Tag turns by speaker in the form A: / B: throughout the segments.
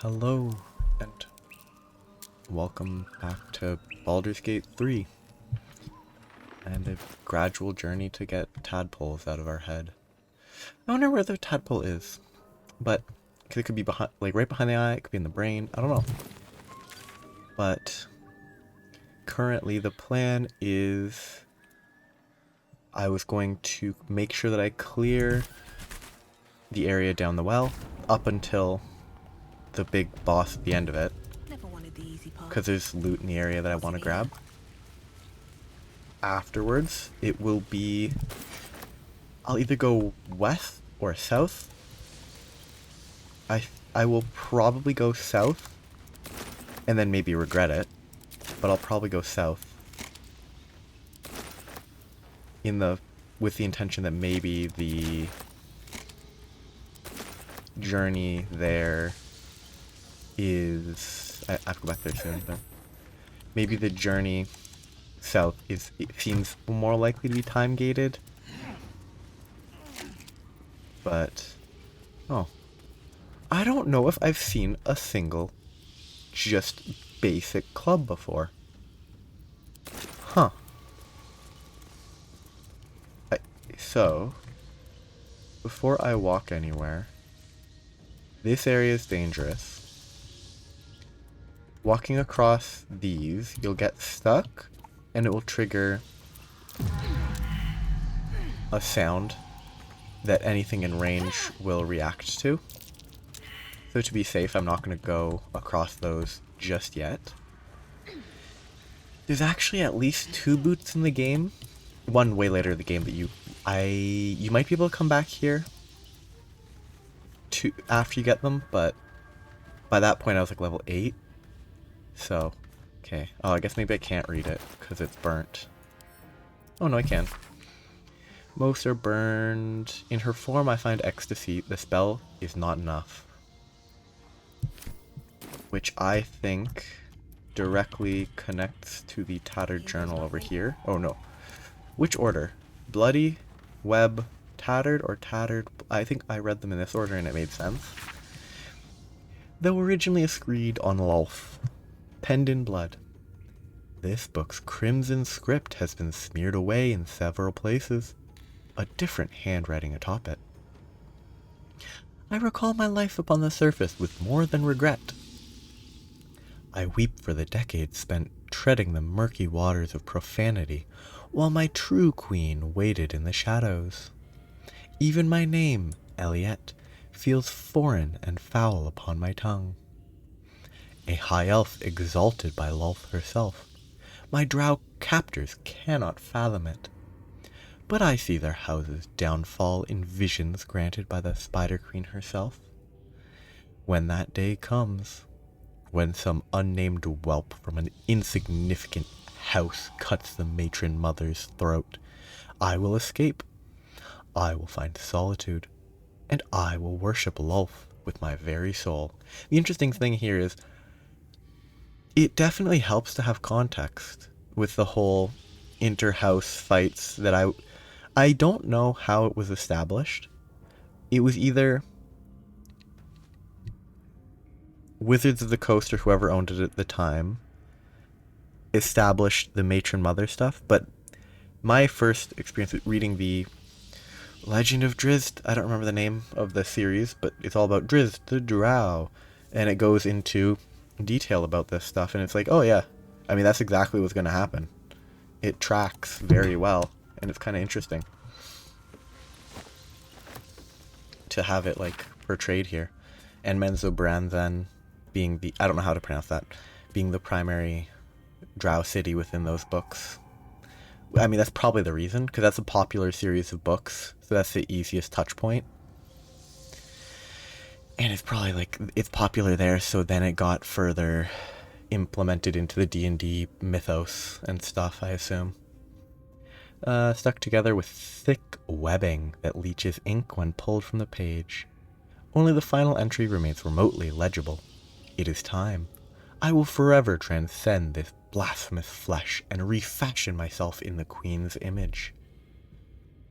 A: Hello, and welcome back to Baldur's Gate 3, and a gradual journey to get tadpoles out of our head. I wonder where the tadpole is, but, cause it could be behind, like right behind the eye, it could be in the brain, I don't know. But, currently the plan is, I was going to make sure that I clear the area down the well, up until the big boss at the end of it, because there's loot in the area that I want to grab. Afterwards, it will be, I'll either go west or south. I will probably go south, and then maybe regret it, but I'll probably go south. With the intention that maybe the journey there is, I have to go back there soon, but maybe the journey south it seems more likely to be time gated. But oh, I don't know if I've seen a single just basic club before. Huh. So before I walk anywhere, this area is dangerous. Walking across these, you'll get stuck, and it will trigger a sound that anything in range will react to. So to be safe, I'm not going to go across those just yet. There's actually at least 2 boots in the game. One way later in the game that you might be able to come back here after you get them, but by that point I was like level 8. So, okay. Oh, I guess maybe I can't read it because it's burnt. Oh no, I can. Most are burned. In her form I find ecstasy. The spell is not enough. Which I think directly connects to the tattered journal over here. Oh no. Which order? Bloody, web, tattered, or tattered? I think I read them in this order and it made sense. Though originally screed on Lolf, penned in blood. This book's crimson script has been smeared away in several places, a different handwriting atop it. I recall my life upon the surface with more than regret. I weep for the decades spent treading the murky waters of profanity, while my true queen waited in the shadows. Even my name, Eliette, feels foreign and foul upon my tongue. A high elf exalted by Lolth herself, my drow captors cannot fathom it. But I see their houses downfall in visions granted by the Spider Queen herself. When that day comes, when some unnamed whelp from an insignificant house cuts the matron mother's throat, I will escape. I will find solitude, and I will worship Lolth with my very soul. The interesting thing here is, it definitely helps to have context with the whole inter-house fights that I don't know how it was established. It was either Wizards of the Coast or whoever owned it at the time established the matron mother stuff, but my first experience with reading the Legend of Drizzt, I don't remember the name of the series, but it's all about Drizzt the Drow, and it goes into detail about this stuff, and it's like, oh yeah, I mean that's exactly what's going to happen. It tracks very well, and it's kind of interesting to have it like portrayed here. And Menzoberran then being the, I don't know how to pronounce that, being the primary drow city within those books. I mean, that's probably the reason, because that's a popular series of books, so that's the easiest touch point. And it's probably like, it's popular there, so then it got further implemented into the D&D mythos and stuff, I assume. Stuck together with thick webbing that leaches ink when pulled from the page. Only the final entry remains remotely legible. It is time. I will forever transcend this blasphemous flesh and refashion myself in the Queen's image.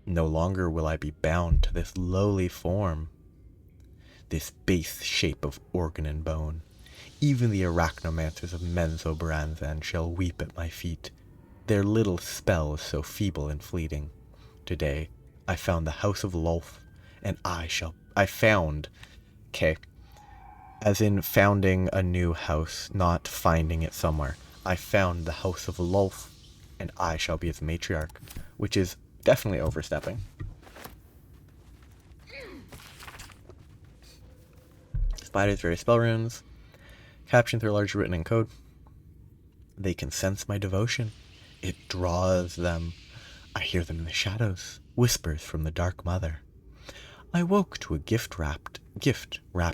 A: No longer will I be bound to this lowly form. this base shape of organ and bone. Even the arachnomancers of Menzoberranzan shall weep at my feet. Their little spell is so feeble and fleeting. Today, I found the house of Lolth, and I found, okay, as in founding a new house, not finding it somewhere. I found the house of Lolth, and I shall be its matriarch, which is definitely overstepping. Spiders, various spell runes. Captions are largely written in code. They can sense my devotion. It draws them. I hear them in the shadows. Whispers from the Dark Mother. I woke to a gift wrapped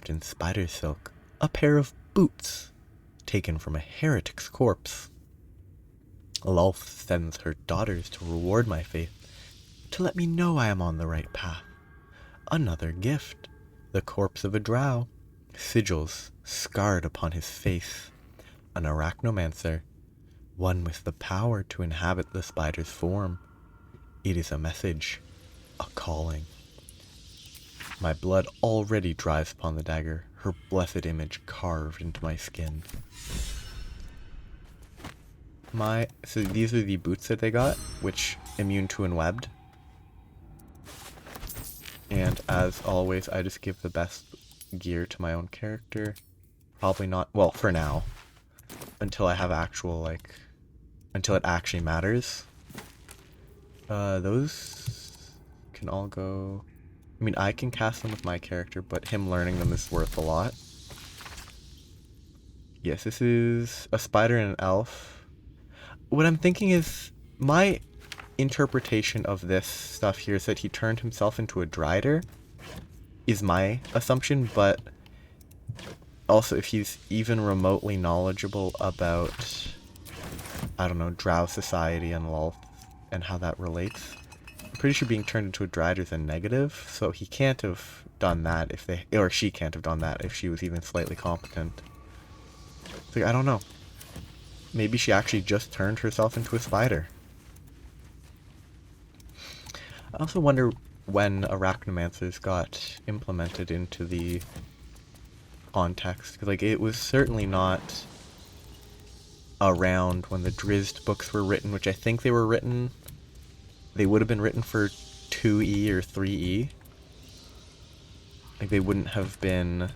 A: in spider silk. A pair of boots, taken from a heretic's corpse. Lolth sends her daughters to reward my faith, to let me know I am on the right path. Another gift, the corpse of a drow, sigils scarred upon his face. An arachnomancer, one with the power to inhabit the spider's form. It is a message, a calling. My blood already dries upon the dagger, her blessed image carved into my skin. So these are the boots that they got, which immune to Enwebbed. And as always, I just give the best gear to my own character. Probably not, well, for now. Until I have actual, until it actually matters. Those can all go... I mean, I can cast them with my character, but him learning them is worth a lot. Yes, this is a spider and an elf. What I'm thinking is, my interpretation of this stuff here is that he turned himself into a drider, is my assumption, but also if he's even remotely knowledgeable about, I don't know, drow society and Lolth and how that relates. I'm pretty sure being turned into a drider is a negative, so he can't have done that if they, or she can't have done that if she was even slightly competent. So I don't know. Maybe she actually just turned herself into a spider. I also wonder when arachnomancers got implemented into the context. Like, it was certainly not around when the Drizzt books were written, which I think they were written... They would have been written for 2E or 3E. Like, they wouldn't have been...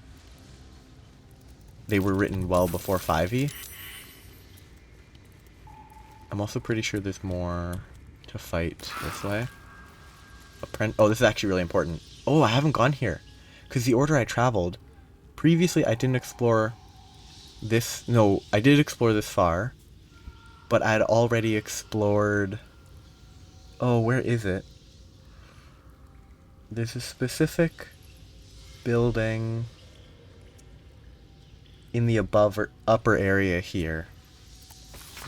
A: They were written well before 5E. I'm also pretty sure there's more to fight this way. Oh, this is actually really important. Oh, I haven't gone here. Because the order I traveled... Previously, I didn't explore this... No, I did explore this far. But I had already explored... Oh, where is it? There's a specific building in the above or upper area here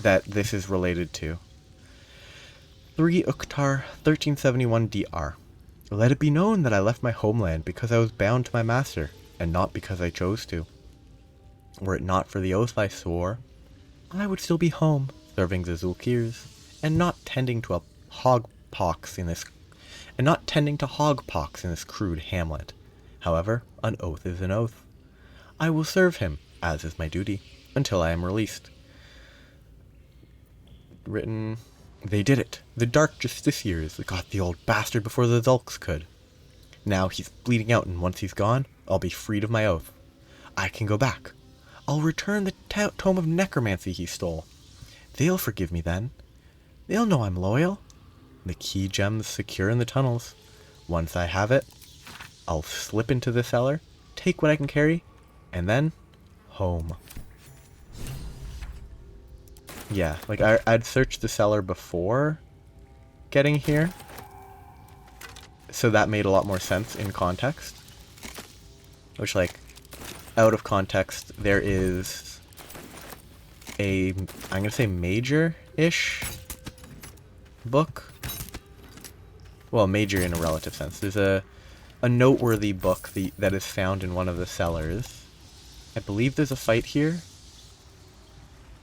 A: that this is related to. 3 Uktar 1371 DR. Let it be known that I left my homeland because I was bound to my master, and not because I chose to. Were it not for the oath I swore, I would still be home, serving the Zulkirs, and not tending to hogpox in this crude hamlet. However, an oath is an oath. I will serve him, as is my duty, until I am released. Written... They did it. The Dark Justiciars got the old bastard before the Zulks could. Now he's bleeding out, and once he's gone, I'll be freed of my oath. I can go back. I'll return the tome of necromancy he stole. They'll forgive me then. They'll know I'm loyal. The key gem's secure in the tunnels. Once I have it, I'll slip into the cellar, take what I can carry, and then home. Yeah, like I'd searched the cellar before getting here, so that made a lot more sense in context. Which, like, out of context, there is a, I'm gonna say major-ish book. Well, major in a relative sense. There's a noteworthy book that is found in one of the cellars. I believe there's a fight here.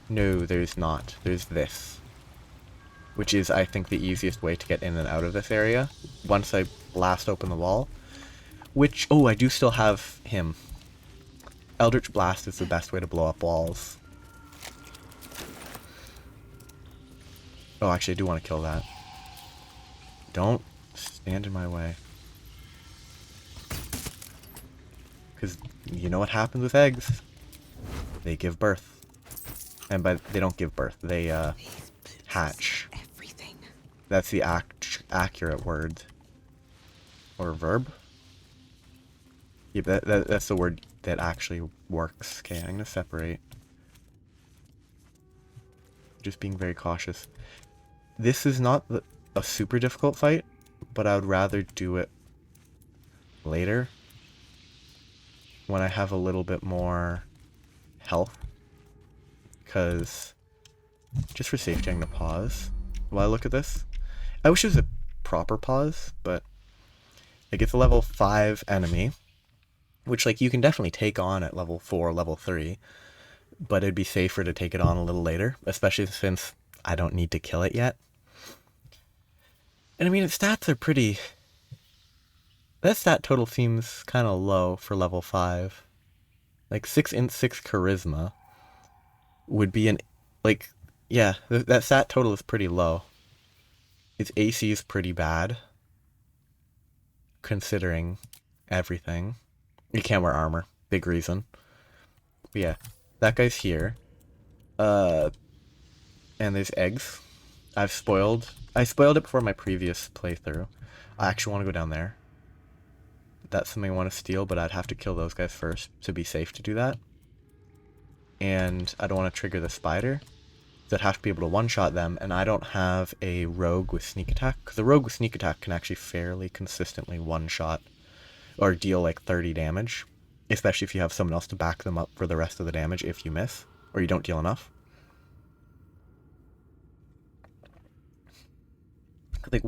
A: No, there's not. There's this. Which is, I think, the easiest way to get in and out of this area. Once I blast open the wall. Which, oh, I do still have him. Eldritch Blast is the best way to blow up walls. Oh, actually, I do want to kill that. Don't stand in my way. Because you know what happens with eggs? They give birth. And they don't give birth, they hatch. That's the accurate word. Or verb? Yeah, that's the word that actually works. Okay, I'm gonna separate. Just being very cautious. This is not a super difficult fight, but I would rather do it later. When I have a little bit more health. Because, just for safety, I'm gonna pause while I look at this. I wish it was a proper pause, but like it's a level 5 enemy, which like you can definitely take on at level 4, level 3, but it'd be safer to take it on a little later, especially since I don't need to kill it yet. And I mean, its stats are pretty... That stat total seems kind of low for level 5. Like 6 int 6 charisma would be an... Like, yeah, that stat total is pretty low. Its AC is pretty bad, considering everything. You can't wear armor. Big reason. But yeah, that guy's here. And there's eggs. I spoiled it before my previous playthrough. I actually want to go down there. That's something I want to steal, but I'd have to kill those guys first to be safe to do that. And I don't want to trigger the spider. So I'd have to be able to one-shot them, and I don't have a rogue with sneak attack. Because a rogue with sneak attack can actually fairly consistently one-shot or deal like 30 damage. Especially if you have someone else to back them up for the rest of the damage if you miss. Or you don't deal enough. Like,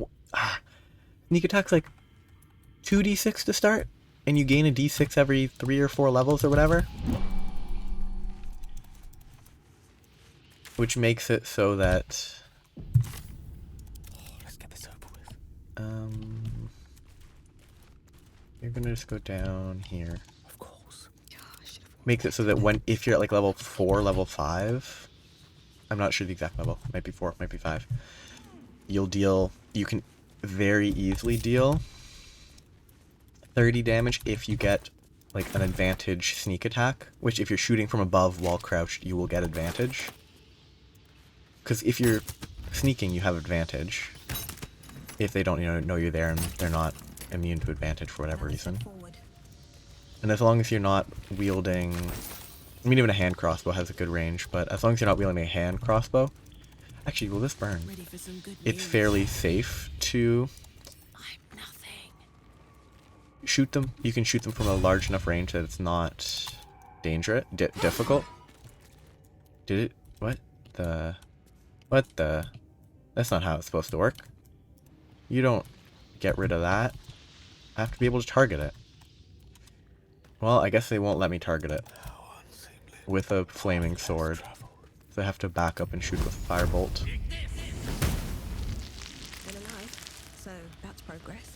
A: sneak attack's like 2d6 to start, and you gain a d6 every 3 or 4 levels or whatever. Which makes it so that...
B: let's get this over with.
A: You're gonna just go down here.
B: Of course.
A: Makes it so that if you're at like level 4, level 5... I'm not sure the exact level. Might be 4, might be 5. You can very easily deal 30 damage if you get like an advantage sneak attack, which if you're shooting from above while crouched, you will get advantage. Because if you're sneaking, you have advantage. If they don't know you're there and they're not immune to advantage for whatever reason. And as long as you're not wielding... I mean, even a hand crossbow has a good range, but as long as you're not wielding a hand crossbow... Actually, will this burn? It's fairly safe to... shoot them. You can shoot them from a large enough range that it's not dangerous, difficult. Did it? What the? That's not how it's supposed to work. You don't get rid of that. I have to be able to target it. Well, I guess they won't let me target it with a flaming sword. So I have to back up and shoot with a firebolt.
C: Still alive, so that's progress.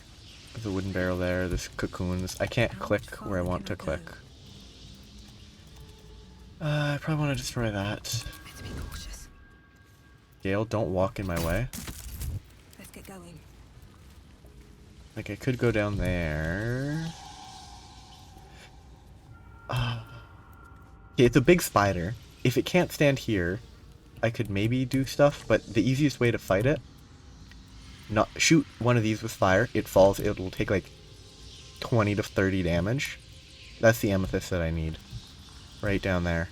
A: There's a wooden barrel there, there's cocoons. I can't click where I want to click. I probably want to destroy that.
C: Better be cautious.
A: Gale, don't walk in my way.
C: Let's get going.
A: Like, I could go down there. Okay, it's a big spider. If it can't stand here, I could maybe do stuff, but the easiest way to fight it... shoot one of these with fire, it falls, it'll take like 20 to 30 damage. That's the amethyst that I need. Right down there.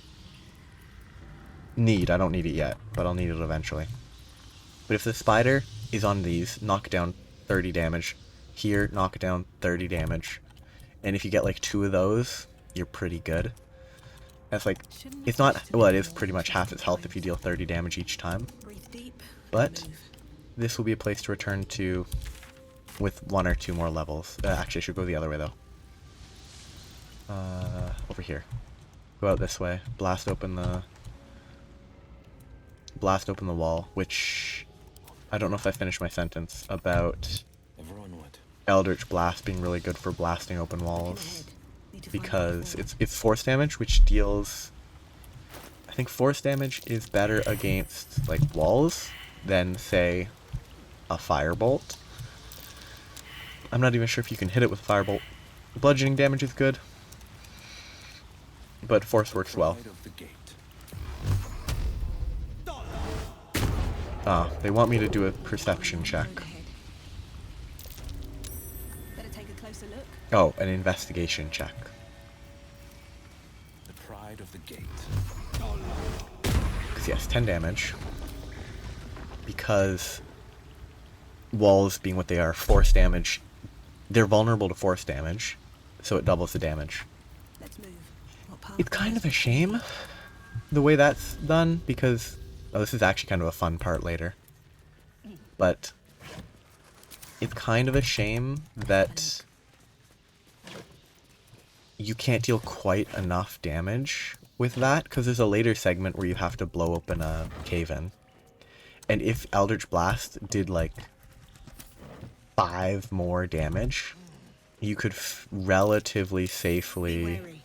A: I don't need it yet, but I'll need it eventually. But if the spider is on these, knock down 30 damage. Here, knock down 30 damage. And if you get like 2 of those, you're pretty good. That's like, it's not, well, it is pretty much half its health if you deal 30 damage each time. But this will be a place to return to with 1 or 2 more levels. Actually, I should go the other way, though. Over here. Go out this way. Blast open the wall, which... I don't know if I finished my sentence about...
B: Ever onward.
A: Eldritch Blast being really good for blasting open
C: Looking
A: walls.
C: ahead. Need to find
A: Because
C: platform.
A: it's force damage, which deals... I think force damage is better against, like, walls than, say, a firebolt. I'm not even sure if you can hit it with a firebolt. Bludgeoning damage is good, but force works well.
B: Pride of the gate.
A: Ah, they want me to do a perception check.
C: Road ahead. Better take a closer look.
A: Oh, an investigation check.
B: The pride of the gate.
A: Because yes, 10 damage. Because walls being what they are, force damage, they're vulnerable to force damage, so it doubles the damage.
C: Let's move. What path
A: It's kind
C: goes
A: of a
C: from
A: shame the way that's done, because oh, this is actually kind of a fun part later. But it's kind of a shame that you can't deal quite enough damage with that, because there's a later segment where you have to blow open a cave-in. And if Eldritch Blast did like 5 more damage, you could relatively
C: Be
A: safely...
C: wary.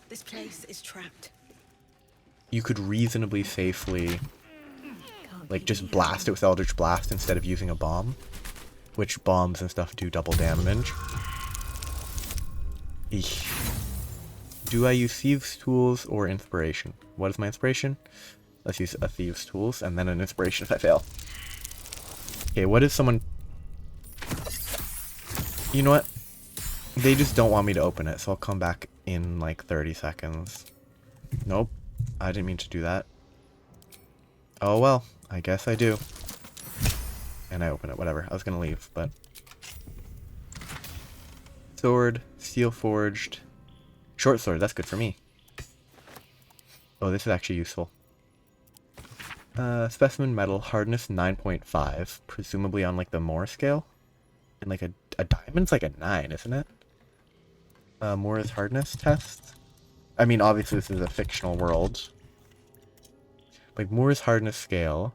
C: This place is trapped.
A: You could reasonably safely
C: Can't
A: like
C: keep
A: just
C: me
A: blast it with Eldritch Blast instead of using a bomb, which bombs and stuff do double damage. Eesh. Do I use Thieves' Tools or Inspiration? What is my Inspiration? Let's use a Thieves' Tools and then an Inspiration if I fail. Okay, what is someone... You know what? They just don't want me to open it, so I'll come back in like 30 seconds. Nope. I didn't mean to do that. Oh well, I guess I do. And I open it, whatever. I was gonna leave, but... Sword, steel forged. Short sword, that's good for me. Oh, this is actually useful. Specimen metal, hardness 9.5, presumably on like the Moore scale. And like a diamond's like a 9, isn't it? Moore's hardness test. I mean, obviously this is a fictional world. Like Moore's hardness scale.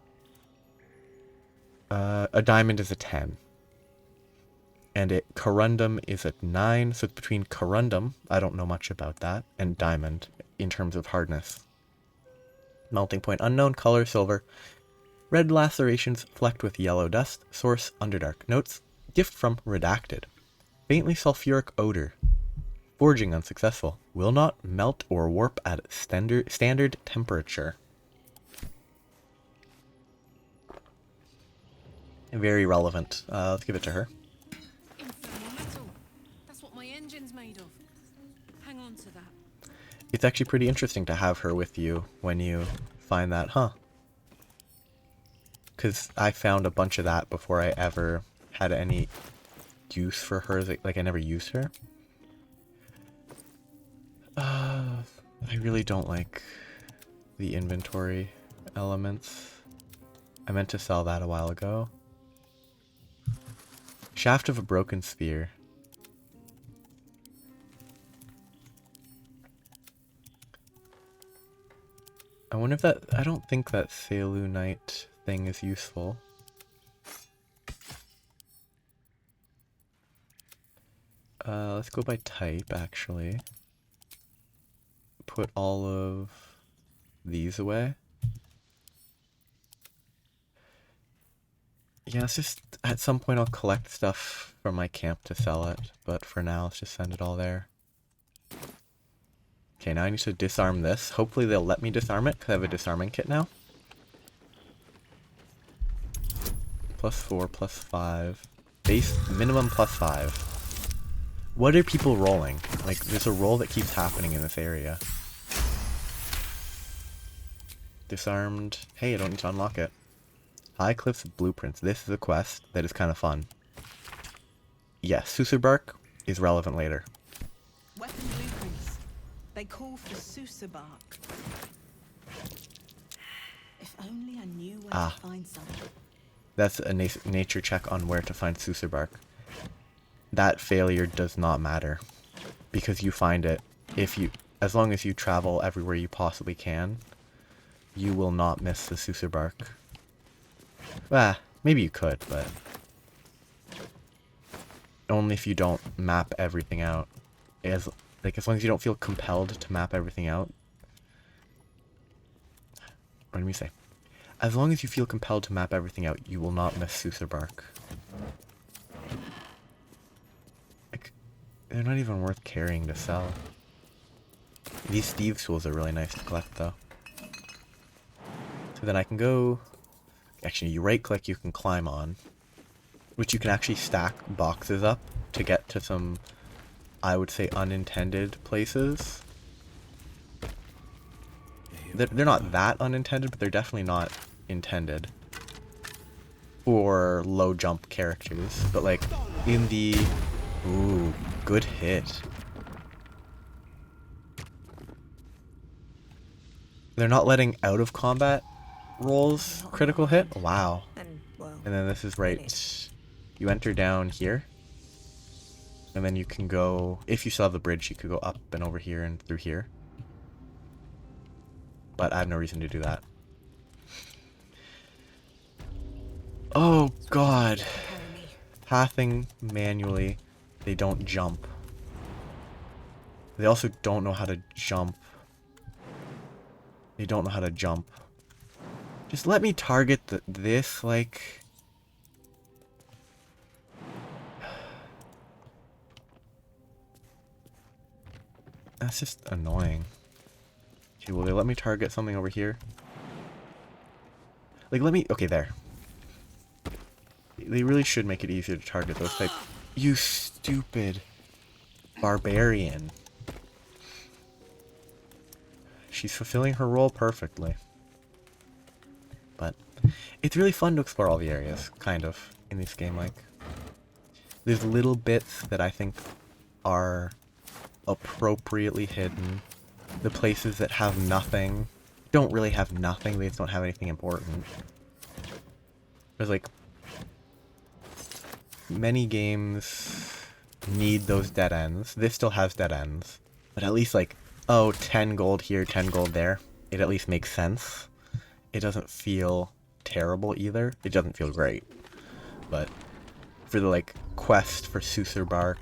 A: A diamond is a 10. And corundum is a 9, so it's between corundum, I don't know much about that, and diamond in terms of hardness. Melting point unknown, color silver. Red lacerations flecked with yellow dust. Source Underdark. Notes, gift from Redacted. Faintly sulfuric odor. Forging unsuccessful. Will not melt or warp at standard temperature. Very relevant. Let's give it to her.
D: Infernal metal. That's what my engine's made of. Hang on to that.
A: It's actually pretty interesting to have her with you when you find that, huh? Because I found a bunch of that before I ever had any use for her. Like, I never used her. I really don't like the inventory elements. I meant to sell that a while ago. Shaft of a broken spear. I wonder if that... I don't think that Selûnite thing is useful. Let's go by type, actually. Put all of these away. Yeah, it's just... At some point I'll collect stuff from my camp to sell it, but for now let's just send it all there. Okay, now I need to disarm this. Hopefully they'll let me disarm it, because I have a disarming kit now. +4, +5. Base minimum +5. What are people rolling? Like, there's a roll that keeps happening in this area. Disarmed. Hey, I don't need to unlock it. High Cliffs Blueprints. This is a quest that is kind of fun. Yes, Susurbark is relevant later.
E: Weapon blueprints. They call for Susurbark. If only I knew where to find some.
A: That's a nature check on where to find Susurbark. That failure does not matter, because you find it as long as you travel everywhere you possibly can, you will not miss the Susurbark. Maybe you could, but only if you don't map everything out. As long as you don't feel compelled to map everything out. What do we say? As long as you feel compelled to map everything out, you will not miss Sousa bark. Like, they're not even worth carrying to sell. These thieves tools are really nice to collect though. So then I can go... Actually, you right click, you can climb on. Which you can actually stack boxes up to get to some, I would say, unintended places. They're not that unintended, but they're definitely not intended for low jump characters. But like in the... Ooh, good hit. They're not letting out of combat rolls critical hit? Wow.
C: And, well,
A: And then this is right. You enter down here. And then you can go, if you still have the bridge, you could go up and over here and through here. But I have no reason to do that. Oh god. Pathing manually. They don't jump. They also don't know how to jump. They don't know how to jump. Just let me target this, like... That's just annoying. Okay, will they let me target something over here? Like, let me... Okay, there. They really should make it easier to target those type... You stupid barbarian. She's fulfilling her role perfectly. But it's really fun to explore all the areas, kind of, in this game, like. There's little bits that I think are appropriately hidden. The places that have nothing don't really have nothing, they just don't have anything important. There's like many games need those dead ends. This still has dead ends. But at least like, oh, 10 gold here, 10 gold there. It at least makes sense. It doesn't feel terrible either. It doesn't feel great. But for the like quest for Sousa bark,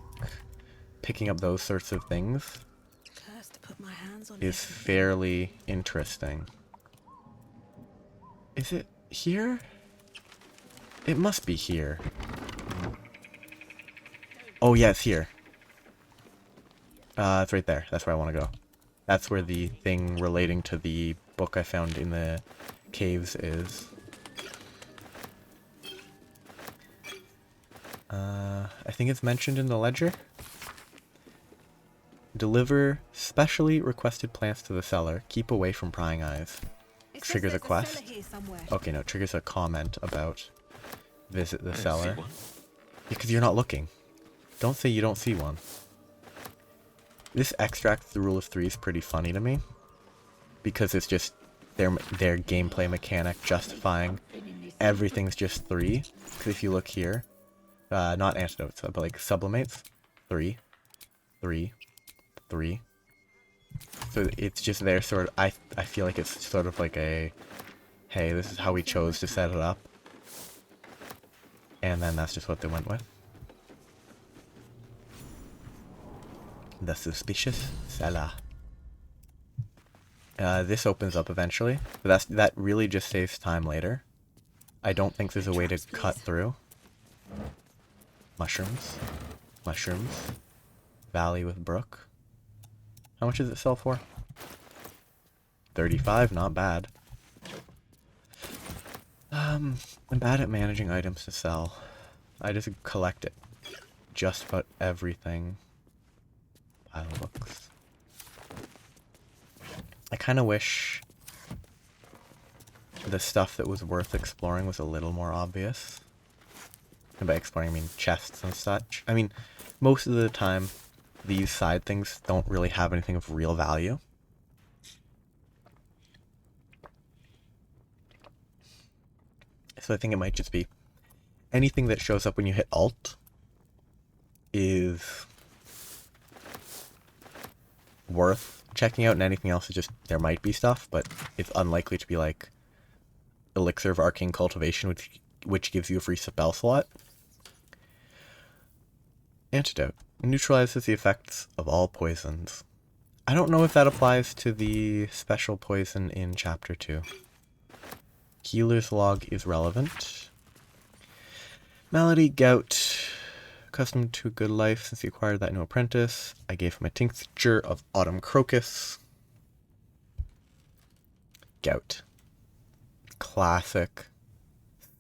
A: picking up those sorts of things
C: Cursed to put my hands on
A: is fairly interesting. Is it here? It must be here. Oh yeah, it's here. It's right there. That's where I want to go. That's where the thing relating to the book I found in the caves is. I think it's mentioned in the ledger. Deliver specially requested plants to the seller. Keep away from prying eyes.
E: It says
A: Triggers a
E: there's
A: quest.
E: cellar here somewhere.
A: Okay, no, triggers a comment about visit the seller.
B: one.
A: Because you're not looking. Don't say you don't see one. This extract, the rule of three, is pretty funny to me. Because it's just their gameplay mechanic justifying everything's just 3. Because if you look here, not antidotes, but like sublimates, 3, 3, 3. So it's just there sort of, I feel like it's sort of like a, hey, this is how we chose to set it up. And then that's just what they went with. The suspicious seller. This opens up eventually, but that really just saves time later. I don't think there's a way to cut through. Mushrooms. Mushrooms. Valley with brook. How much does it sell for? 35, not bad. I'm bad at managing items to sell. I just collect it. Just about everything. Pile of books. I kind of wish the stuff that was worth exploring was a little more obvious. And by exploring, I mean chests and such. I mean, most of the time, these side things don't really have anything of real value. So I think it might just be anything that shows up when you hit Alt is worth checking out, and anything else is just, there might be stuff, but it's unlikely to be like Elixir of Arcane Cultivation, which gives you a free spell slot. Antidote. Neutralizes the effects of all poisons. I don't know if that applies to the special poison in Chapter 2. Healer's Log is relevant. Malady, gout. Accustomed to a good life since he acquired that new apprentice. I gave him a tincture of autumn crocus. Gout. Classic.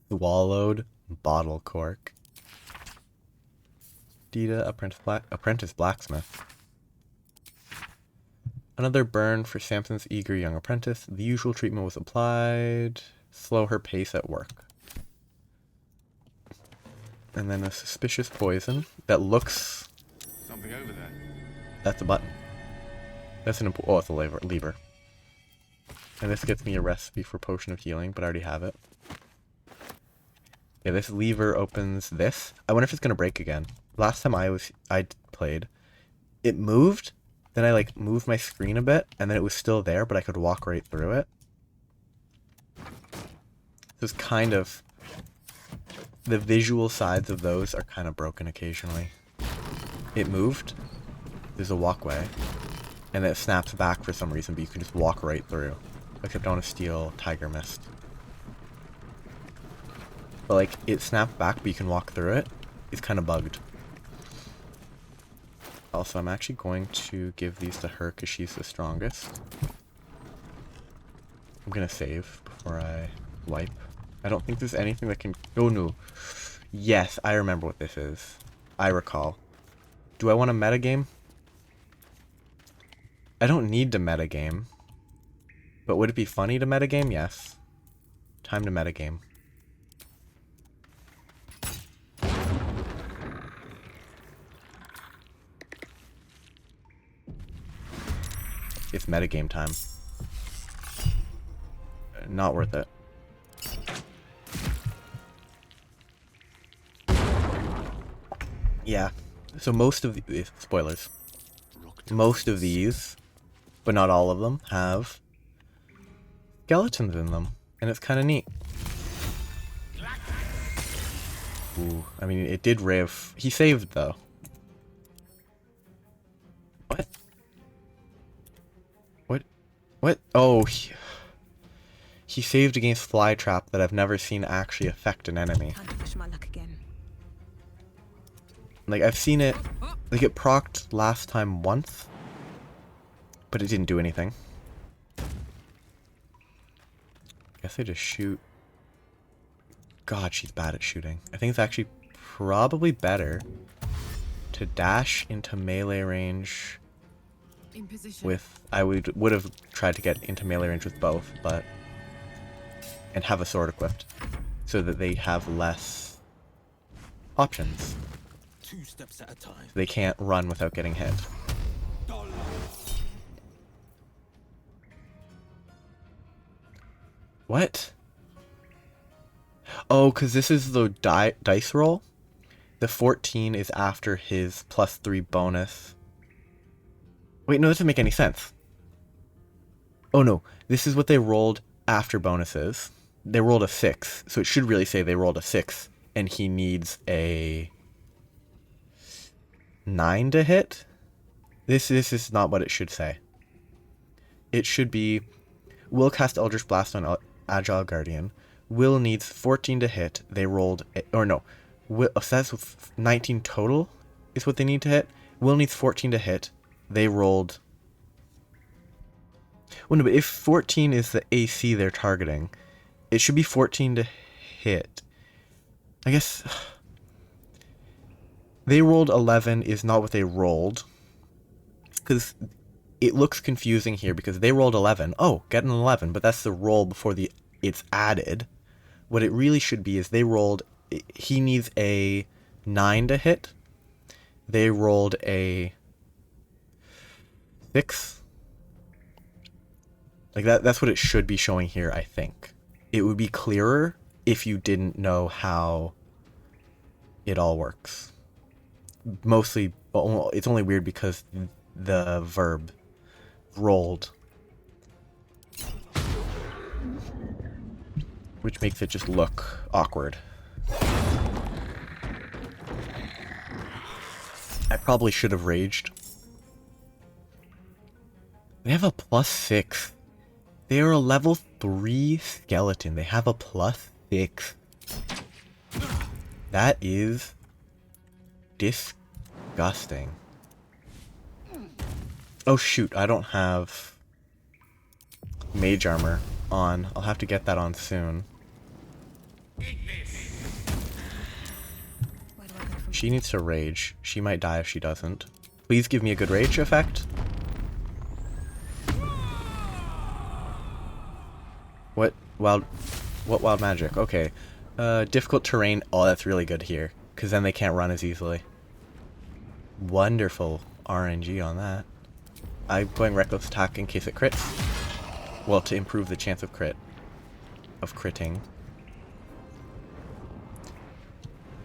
A: Swallowed bottle cork. Dita, apprentice blacksmith. Another burn for Samson's eager young apprentice. The usual treatment was applied. Slow her pace at work. And then a suspicious poison that looks...
B: Something over there.
A: That's a button. That's an oh, it's a lever. And this gets me a recipe for potion of healing, but I already have it. Yeah, this lever opens this. I wonder if it's gonna break again. Last time I played, it moved. Then I like moved my screen a bit, and then it was still there, but I could walk right through it. So it's kind of... The visual sides of those are kind of broken occasionally. It moved. There's a walkway. And then it snaps back for some reason, but you can just walk right through. Except I want to steal Tiger Mist. But like, it snapped back, but you can walk through it. It's kind of bugged. Also, I'm actually going to give these to her because she's the strongest. I'm going to save before I wipe. I don't think there's anything that can... Oh, no. Yes, I remember what this is. I recall. Do I want to metagame? I don't need to metagame. But would it be funny to metagame? Yes. Time to metagame. It's metagame time. Not worth it. Yeah. So most of the spoilers. Most of these, but not all of them, have skeletons in them, and it's kind of neat. Ooh, I mean, it did riv. He saved though. What? What? Oh, he saved against Flytrap that I've never seen actually affect an enemy.
E: Time to push my luck again.
A: Like, I've seen it, like, it procced last time once, but it didn't do anything. Guess I just shoot. God, she's bad at shooting. I think it's actually probably better to dash into melee range
D: In position.
A: with... I would have tried to get into melee range with both, but... And have a sword equipped, so that they have less options.
B: 2 steps at a time.
A: They can't run without getting hit. What? Oh, because this is the dice roll? The 14 is after his +3 bonus. Wait, no, that doesn't make any sense. Oh no, this is what they rolled after bonuses. They rolled a 6, so it should really say they rolled a 6, and he needs a 9 to hit? This is not what it should say. It should be, will cast Eldritch Blast on Agile Guardian. Will needs 14 to hit. They rolled, or no, Will, so that's 19 total is what they need to hit. Will needs 14 to hit. They rolled, well, no, but if 14 is the AC they're targeting, it should be 14 to hit. I guess they rolled 11 is not what they rolled, because it looks confusing here because they rolled 11. Oh, get an 11, but that's the roll before it's added. What it really should be is they rolled, he needs a 9 to hit. They rolled a 6. Like that's what it should be showing here, I think. It would be clearer if you didn't know how it all works. Mostly, well, it's only weird because the verb rolled, which makes it just look awkward. I probably should have raged. They have a +6. They are a level 3 skeleton. They have a +6. That is disgusting. Oh shoot, I don't have mage armor on. I'll have to get that on soon. She needs to rage. She might die if she doesn't. Please give me a good rage effect. What wild magic? Okay. Difficult terrain. Oh, that's really good here. Because then they can't run as easily. Wonderful RNG on that. I'm going reckless attack in case it crits. Well, to improve the chance of crit. Of critting.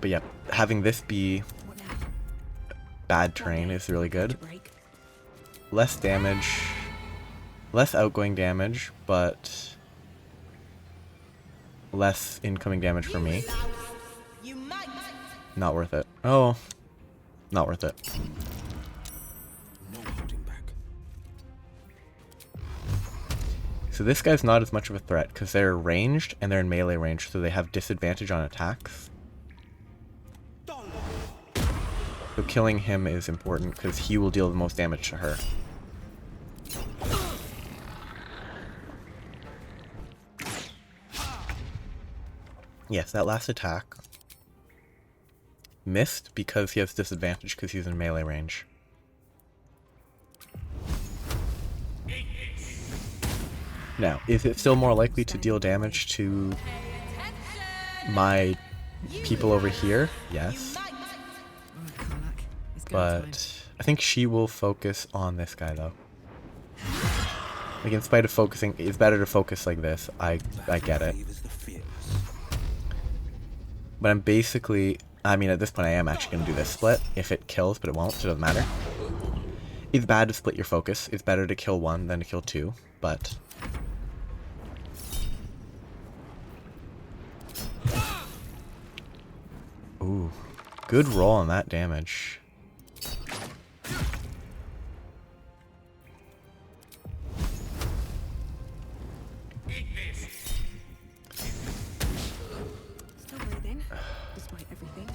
A: But yeah, having this be bad terrain is really good. Less damage. Less outgoing damage, but less incoming damage for me. Not worth it. Oh, not worth it.
B: No holding back.
A: So this guy's not as much of a threat because they're ranged and they're in melee range, so they have disadvantage on attacks. So killing him is important because he will deal the most damage to her. Yes, that last attack missed because he has disadvantage because he's in melee range. Now, is it still more likely to deal damage to my people over here? Yes. But I think she will focus on this guy though. Like in spite of focusing, it's better to focus like this. I get it. But I'm basically, I mean at this point I am actually going to do this split. If it kills, but it won't, so it doesn't matter. It's bad to split your focus. It's better to kill one than to kill two, but... Ooh, good roll on that damage.
C: Still breathing, despite everything.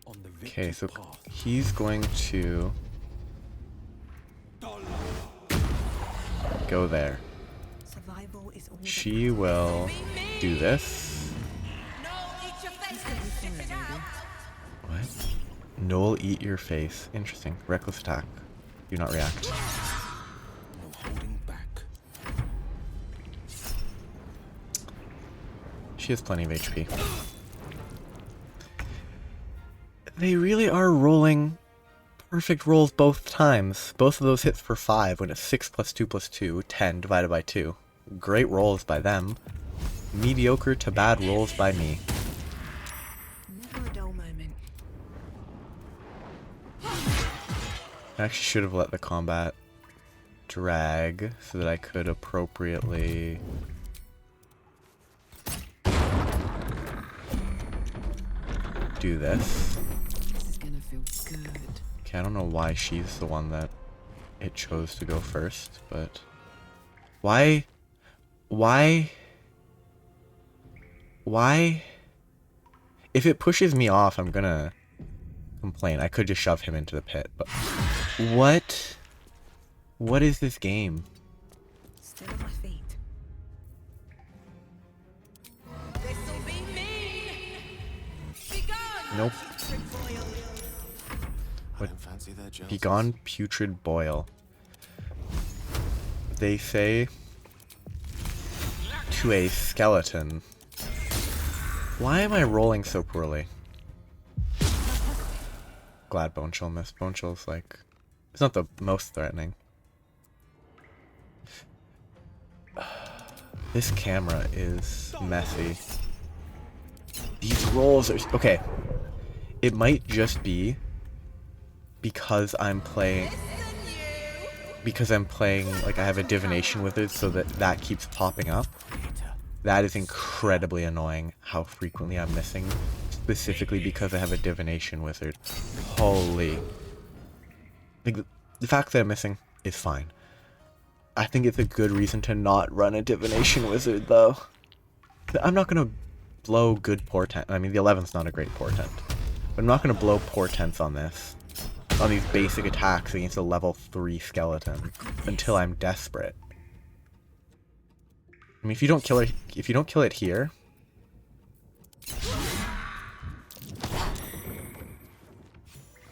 B: On the
A: Okay, so
B: path.
A: he's going to go there.
E: Survival is all that
A: She will do this. What? Noel, eat your face. Interesting. Reckless attack. Do not react.
B: No holding back.
A: She has plenty of HP. They really are rolling perfect rolls both times. Both of those hits for 5 when it's 6 plus 2 plus 2, 10 divided by 2. Great rolls by them. Mediocre to bad rolls by me.
C: Never a dull moment.
A: I actually should have let the combat drag so that I could appropriately... do this.
D: This is gonna feel good.
A: Okay, I don't know why she's the one that it chose to go first, but... Why? If it pushes me off, I'm gonna complain. I could just shove him into the pit, but... What? What is this game?
C: Still on my feet.
A: Nope.
B: I don't fancy their gels.
A: Begone putrid boil. They say to a skeleton. Why am I rolling so poorly? Glad Bone Chill missed. Bone Chill's like... It's not the most threatening. This camera is messy. These rolls are... Okay. It might just be because I'm playing... like I have a divination with it so that keeps popping up. That is incredibly annoying how frequently I'm missing specifically because I have a divination wizard. Holy. Like, the fact that I'm missing is fine. I think it's a good reason to not run a divination wizard, though. I'm not going to blow good portent. I mean, the 11's not a great portent. But I'm not going to blow portents on this. On these basic attacks against a level 3 skeleton. Until I'm desperate. I mean, if you don't kill it here...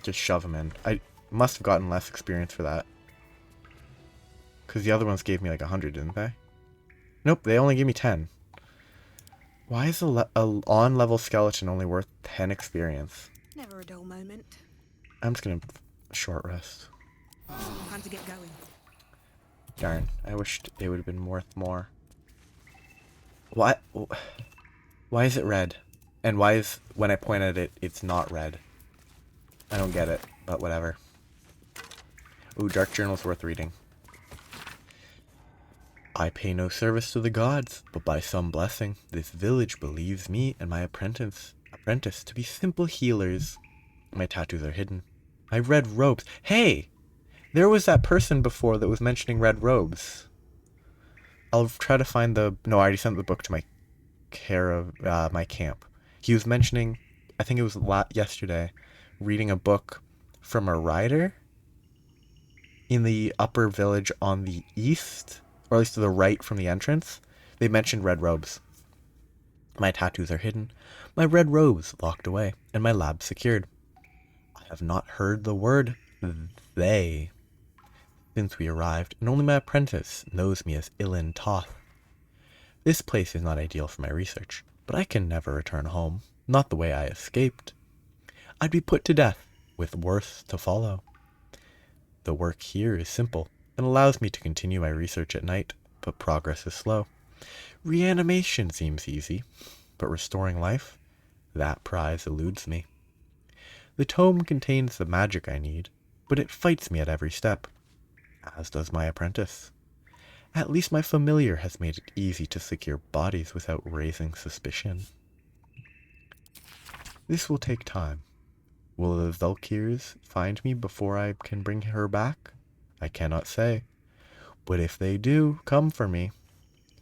A: Just shove him in. I must have gotten less experience for that. Because the other ones gave me like 100, didn't they? Nope, they only gave me 10. Why is a on-level skeleton only worth 10 experience?
C: Never a dull moment.
A: I'm just gonna short rest.
C: Time to get going.
A: Darn, I wished it would have been worth more. Why is it red? And why is, when I point at it, it's not red? I don't get it, but whatever. Ooh, Dark Journal's worth reading. I pay no service to the gods, but by some blessing, this village believes me and my apprentice to be simple healers. My tattoos are hidden. My red robes. Hey! There was that person before that was mentioning red robes. I'll try to find the... No, I already sent the book to my my camp. He was mentioning, I think it was yesterday, reading a book from a writer in the upper village on the east, or at least to the right from the entrance. They mentioned red robes. My tattoos are hidden, my red robes locked away, and my lab secured. I have not heard the word they since we arrived, and only my apprentice knows me as Ilin Toth. This place is not ideal for my research, but I can never return home, not the way I escaped. I'd be put to death, with worse to follow. The work here is simple, and allows me to continue my research at night, but progress is slow. Reanimation seems easy, but restoring life? That prize eludes me. The tome contains the magic I need, but it fights me at every step, as does my apprentice. At least my familiar has made it easy to secure bodies without raising suspicion. This will take time. Will the Valkyrs find me before I can bring her back? I cannot say. But if they do come for me,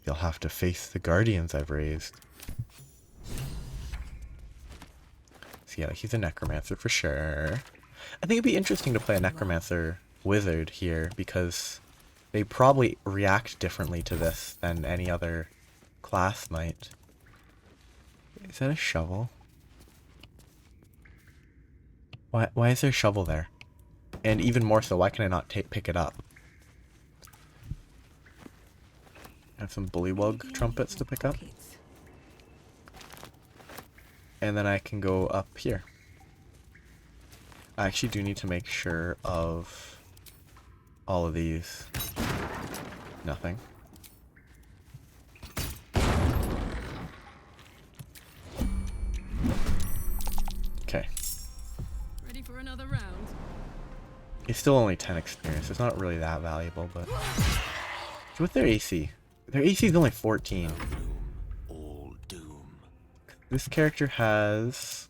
A: they'll have to face the guardians I've raised. So yeah, he's a necromancer for sure. I think it'd be interesting to play a necromancer wizard here, because they probably react differently to this than any other class might. Is that a shovel? Why is there a shovel there? And even more so, why can I not pick it up? I have some bullywug trumpets to pick up. And then I can go up here. I actually do need to make sure of all of these. Nothing. Okay.
D: Ready for another round?
A: It's still only 10 experience. It's not really that valuable, but... What's their AC? Their AC is only 14.
B: All doom.
A: This character has...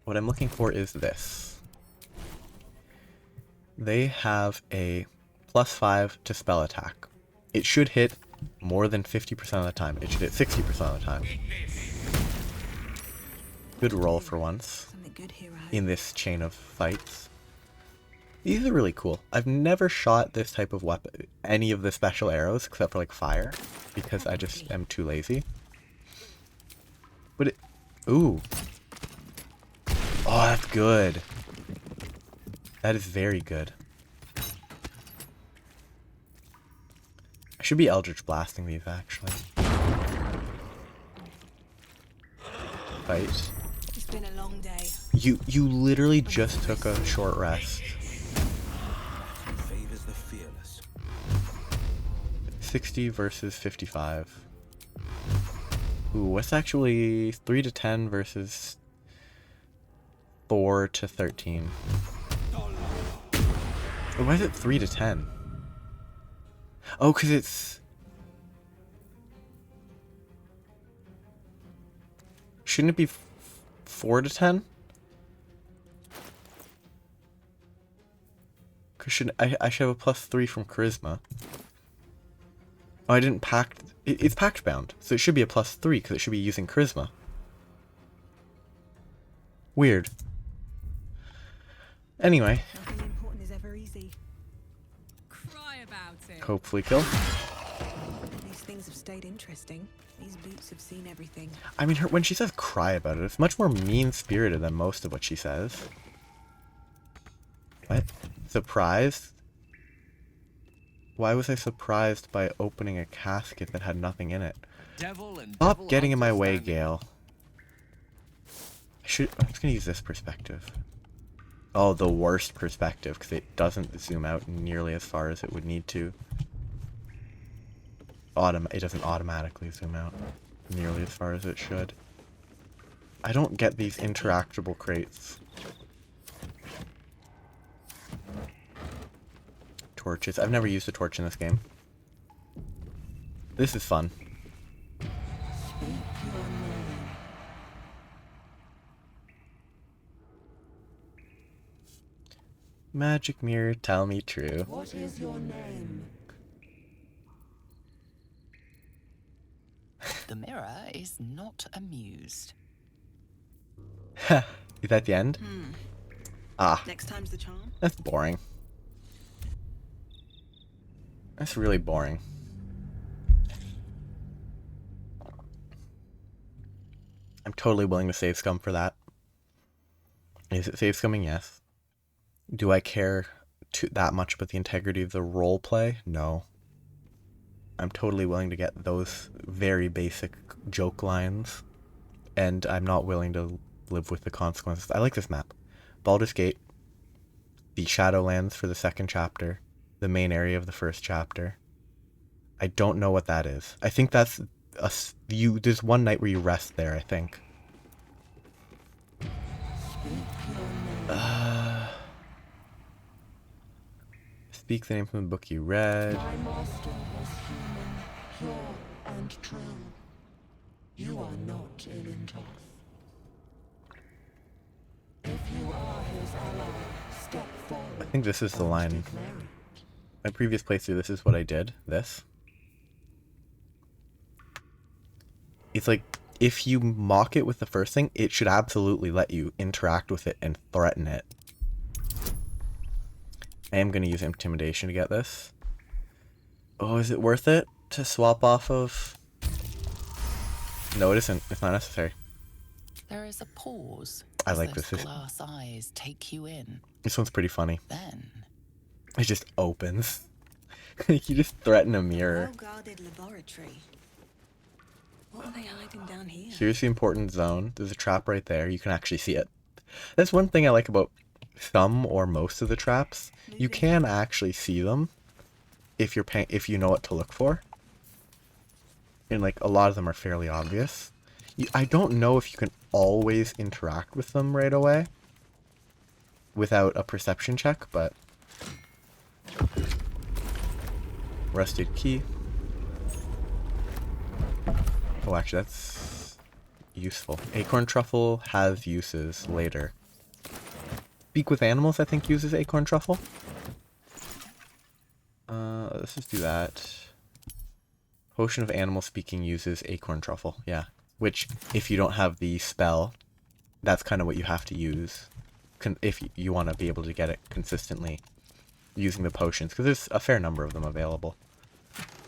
A: What I'm looking for is this. They have a +5 to spell attack. It should hit more than 50% of the time. It should hit 60% of the time. Good roll for once
C: Something good here,
A: in this chain of fights. These are really cool. I've never shot this type of weapon, any of the special arrows, except for like fire, because I just am too lazy. But it... Ooh. Oh, that's good. That is very good. I should be Eldritch Blasting these, actually. Fight.
C: It's been a long day.
A: You literally just took a short rest.
B: Favors the fearless.
A: 60 versus 55. Ooh, what's actually 3 to 10 versus 4 to 13? Why is it 3 to 10? Oh, because it's... Shouldn't it be 4 to 10? Cause I should have a +3 from charisma. Oh, I didn't pact... It's pact bound, so it should be a +3 because it should be using charisma. Weird. Anyway,
E: Nothing important is ever easy.
D: Cry about it.
A: hopefully kill.
E: These things have stayed interesting. These boots have seen everything.
A: I mean, when she says cry about it, it's much more mean-spirited than most of what she says. What? Surprised? Why was I surprised by opening a casket that had nothing in it?
B: Devil and
A: Stop
B: devil
A: getting in my way,
B: understanding.
A: Gale. I'm just gonna use this perspective. Oh, the worst perspective, because it doesn't zoom out nearly as far as it would need to. It doesn't automatically zoom out nearly as far as it should. I don't get these interactable crates. Torches. I've never used a torch in this game. This is fun. Magic mirror, tell me true.
F: What is your name?
G: The mirror is not amused.
A: Is that the end? Ah,
C: Next time's the charm.
A: that's boring. That's really boring. I'm totally willing to save scum for that. Is it save scumming? Yes. Do I care that much about the integrity of the role play? No. I'm totally willing to get those very basic joke lines, and I'm not willing to live with the consequences. I like this map. Baldur's Gate, the Shadowlands for the second chapter, the main area of the first chapter. I don't know what that is. I think that's there's one night where you rest there, I think. Speak the name from the book you read.
F: My master was human, pure and true. You are not Ilintoth. If you are his ally, step forward.
A: I think this is the line.
F: Declare it.
A: My previous playthrough, this is what I did. This. It's like, if you mock it with the first thing, it should absolutely let you interact with it and threaten it. I am going to use intimidation to get this. Oh, is it worth it to swap off of... No, it isn't. It's not necessary.
G: There is a pause.
A: I
G: as
A: like
G: those
A: this.
G: glass eyes take you in.
A: This one's pretty funny.
G: Then
A: It just opens. You just threaten a mirror.
E: Well-guarded laboratory. What are they hiding down here?
A: Here's the important zone. There's a trap right there. You can actually see it. That's one thing I like about some or most of the traps. You can actually see them if you know what to look for. And like a lot of them are fairly obvious. I don't know if you can always interact with them right away without a perception check, but rusted key. Oh, actually, that's useful. Acorn truffle has uses later. Speak with animals, I think, uses acorn truffle. Let's just do that. Potion of animal speaking uses acorn truffle. Yeah, which if you don't have the spell, that's kind of what you have to use if you want to be able to get it consistently using the potions, because there's a fair number of them available.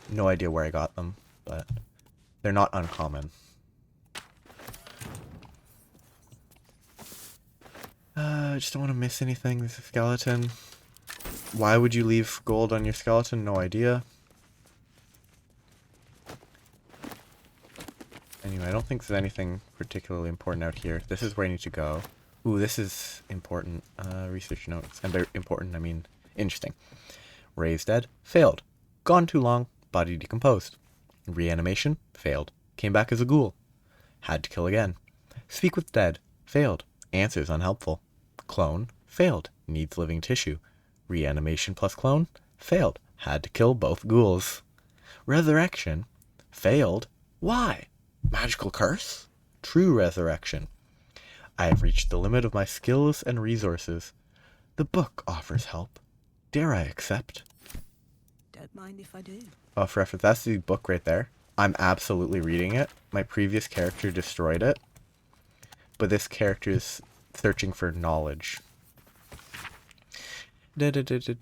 A: No idea where I got them, but they're not uncommon. I just don't want to miss anything. There's a skeleton. Why would you leave gold on your skeleton? No idea. Anyway, I don't think there's anything particularly important out here. This is where I need to go. Ooh, this is important. Research notes. And by important, I mean interesting. Raised dead. Failed. Gone too long. Body decomposed. Reanimation. Failed. Came back as a ghoul. Had to kill again. Speak with dead. Failed. Answers unhelpful. Clone. Failed. Needs living tissue. Reanimation plus clone. Failed. Had to kill both ghouls. Resurrection. Failed. Why? Magical curse? True resurrection. I have reached the limit of my skills and resources. The book offers help. Dare I accept?
E: Don't mind if I do.
A: Oh, for reference, that's the book right there. I'm absolutely reading it. My previous character destroyed it. But this character is searching for knowledge. Nothing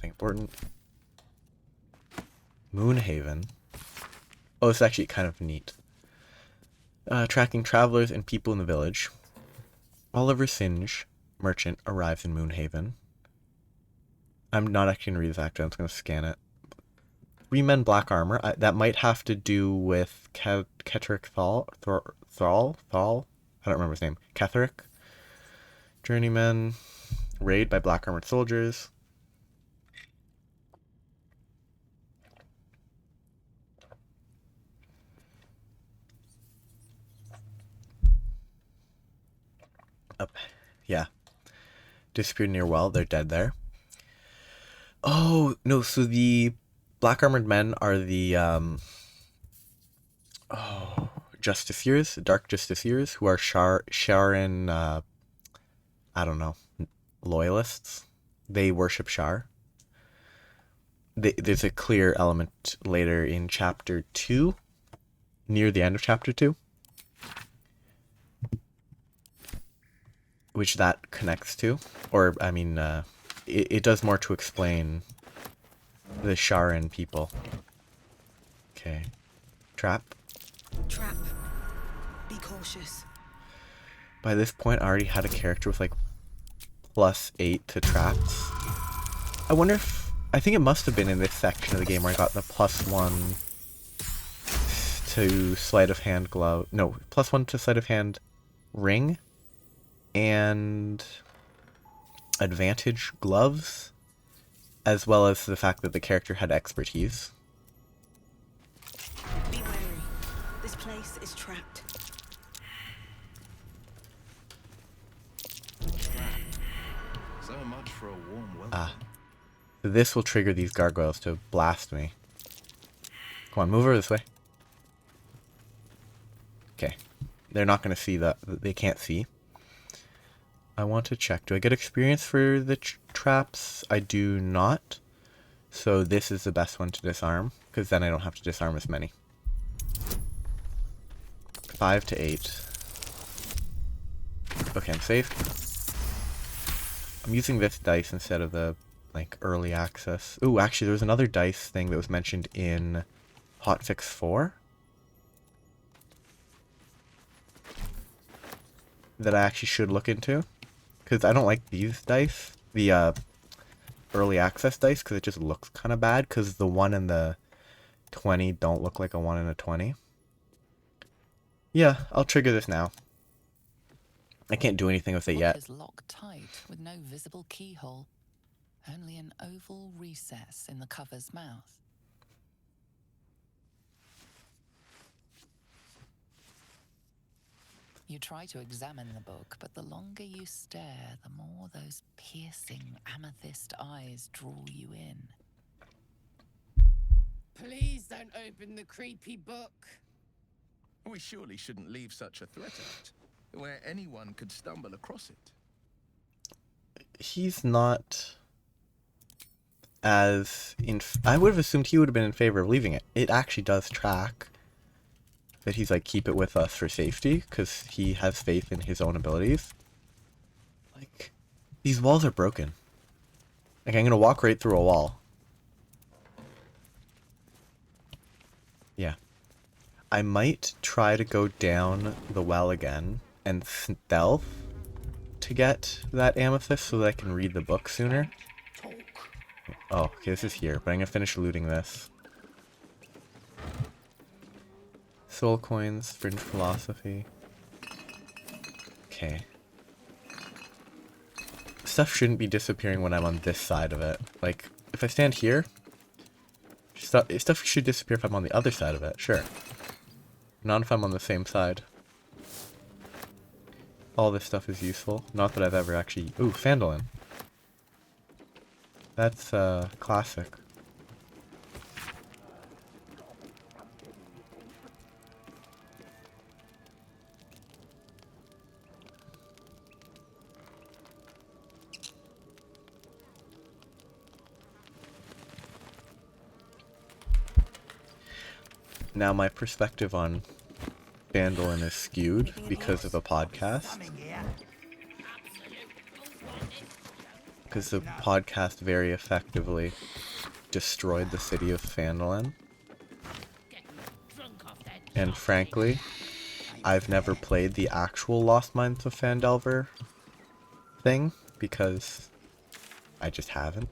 A: important. Moonhaven. Oh, it's actually kind of neat. Tracking travelers and people in the village. Oliver Singe, merchant, arrives in Moonhaven. I'm not actually going to read this actually, I'm just going to scan it. 3 men black armor. That might have to do with Cleric Thal. I don't remember his name. Cleric. Journeyman. Raid by black armored soldiers. Up. Yeah. Disappeared near well. They're dead there. Oh, no. So the black armored men are the justiciars, dark justiciars, who are Sharan, I don't know, loyalists. They worship Shar. There's a clear element later in chapter 2, near the end of chapter 2, which that connects to, or I mean, it does more to explain the Sharan people. Okay. Trap.
E: Trap. Be cautious.
A: By this point, I already had a character with like +8 to traps. I wonder if... I think it must have been in this section of the game where I got the +1 to sleight of hand glove. No, +1 to sleight of hand ring and advantage gloves, as well as the fact that the character had expertise.
E: Be wary. This place is trapped.
B: So much for a warm welcome.
A: Ah. This will trigger these gargoyles to blast me. Come on, move over this way. Okay. They're not going to see that. They can't see. I want to check. Do I get experience for the traps? I do not. So this is the best one to disarm, because then I don't have to disarm as many. 5 to 8. Okay, I'm safe. I'm using this dice instead of the like early access. Ooh, actually there was another dice thing that was mentioned in Hotfix 4 that I actually should look into, because I don't like these dice, the early access dice, because it just looks kind of bad, because the 1 and the 20 don't look like a 1 and a 20. Yeah, I'll trigger this now. I can't do anything with it yet.
G: Is locked tight with no visible keyhole. Only an oval recess in the cover's mouth. You try to examine the book, but the longer you stare, the more those piercing amethyst eyes draw you in.
D: Please don't open the creepy book.
B: We surely shouldn't leave such a threat out, where anyone could stumble across it.
A: He's not as I would have assumed he would have been in favor of leaving it. It actually does track that he's like, keep it with us for safety, because he has faith in his own abilities. Like, these walls are broken. Like, I'm gonna walk right through a wall. Yeah. I might try to go down the well again and stealth to get that amethyst so that I can read the book sooner. Oh, okay, this is here, but I'm gonna finish looting this. Soul coins, fringe philosophy. Okay. Stuff shouldn't be disappearing when I'm on this side of it. Like, if I stand here, stuff should disappear if I'm on the other side of it, sure. Not if I'm on the same side. all this stuff is useful. Not that I've ever actually... Ooh, Phandalin. That's, classic. Now my perspective on Phandalin is skewed because of a podcast. Because the podcast very effectively destroyed the city of Phandalin. And frankly, I've never played the actual Lost Mines of Phandelver thing, because I just haven't.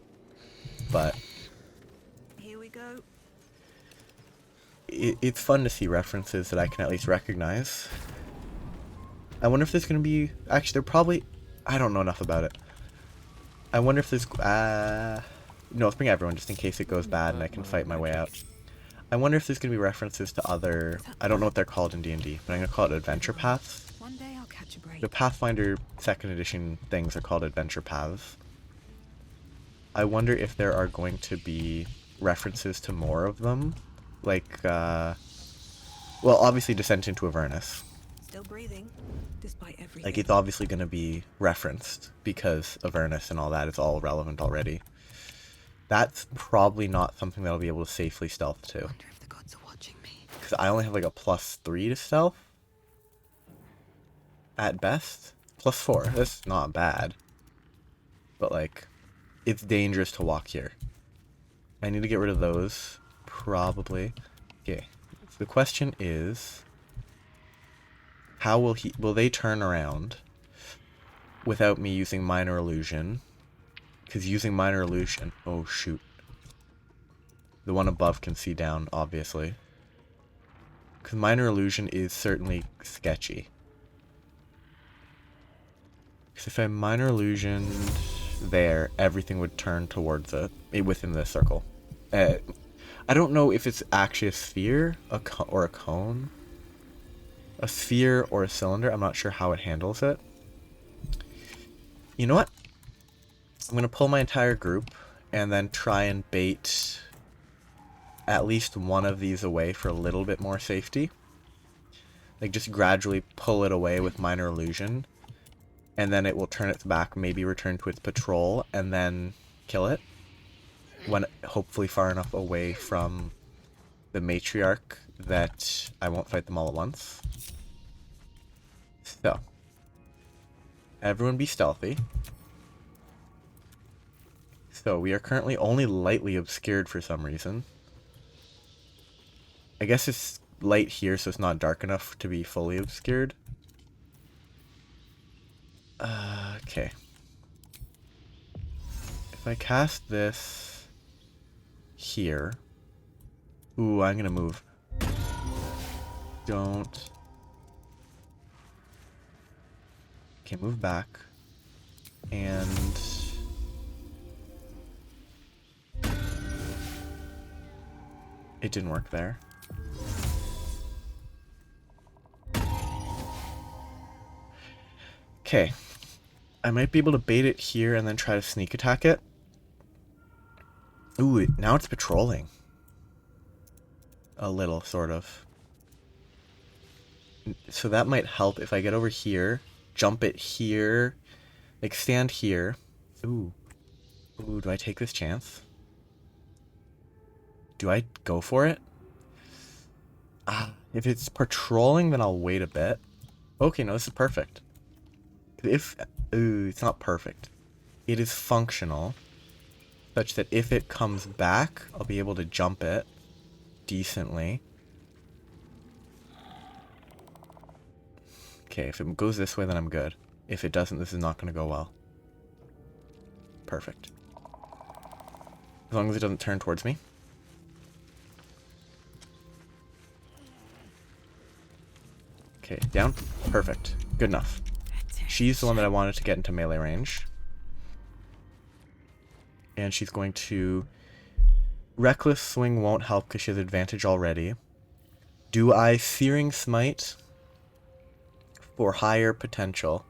A: But
E: Here we go.
A: it's fun to see references that I can at least recognize. I wonder if there's going to be... Actually, they're probably... I don't know enough about it. I wonder if there's... No, let's bring everyone just in case it goes bad and I can fight my way out. I wonder if there's going to be references to other... I don't know what they're called in D&D, but I'm going to call it adventure paths.
E: One day I'll catch a break.
A: The Pathfinder 2nd edition things are called adventure paths. I wonder if there are going to be references to more of them. Like, well, obviously Descent into Avernus.
E: Still breathing, despite everything.
A: Like, it's obviously going to be referenced, because Avernus and all that is all relevant already. That's probably not something that I'll be able to safely stealth to.
E: Wonder if the gods are watching me.
A: Because I only have like a +3 to stealth. At best. +4. That's not bad. But like, it's dangerous to walk here. I need to get rid of those. Probably. Okay. So the question is, how will they turn around without me using minor illusion? Because using minor illusion... Oh, shoot. The one above can see down, obviously. Because minor illusion is certainly sketchy. Because if I minor illusion there, everything would turn towards it within the circle. I don't know if it's actually a sphere or a cone. A sphere or a cylinder. I'm not sure how it handles it. You know what? I'm going to pull my entire group and then try and bait at least one of these away for a little bit more safety. Like, just gradually pull it away with minor illusion. And then it will turn its back, maybe return to its patrol, and then kill it. When hopefully far enough away from the matriarch that I won't fight them all at once. So, everyone be stealthy. So, we are currently only lightly obscured for some reason. I guess it's light here, so it's not dark enough to be fully obscured. Okay. If I cast this here... Ooh, I'm gonna move. Don't... Okay, move back. And... It didn't work there. Okay. I might be able to bait it here and then try to sneak attack it. Ooh, now it's patrolling. A little, sort of. So that might help if I get over here, jump it here, like stand here. Ooh. Ooh, do I take this chance? Do I go for it? If it's patrolling, then I'll wait a bit. Okay, no, this is perfect. Ooh, it's not perfect. It is functional, such that if it comes back, I'll be able to jump it decently. Okay, if it goes this way, then I'm good. If it doesn't, this is not going to go well. Perfect. As long as it doesn't turn towards me. Okay, down. Perfect. Good enough. She's the one that I wanted to get into melee range. And she's going to... Reckless Swing won't help because she has advantage already. Do I Searing Smite for higher potential?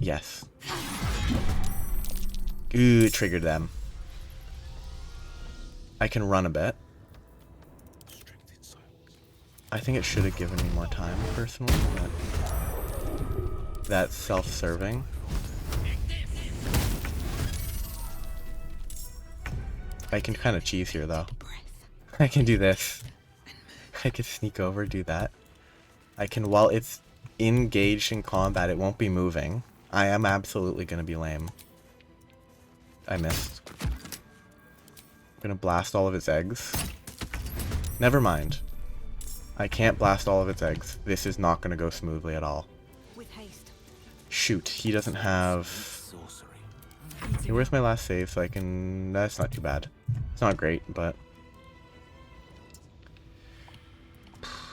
A: Yes. Ooh, it triggered them. I can run a bit. I think it should have given me more time, personally, but that's self-serving. I can kind of cheese here, though. I can do this. I can sneak over, do that. I can, while it's engaged in combat, it won't be moving. I am absolutely going to be lame. I missed. I'm going to blast all of its eggs. Never mind. I can't blast all of its eggs. This is not going to go smoothly at all.
E: With haste.
A: Shoot, he doesn't have... Okay, where's my last save so I can... That's not too bad. It's not great, but...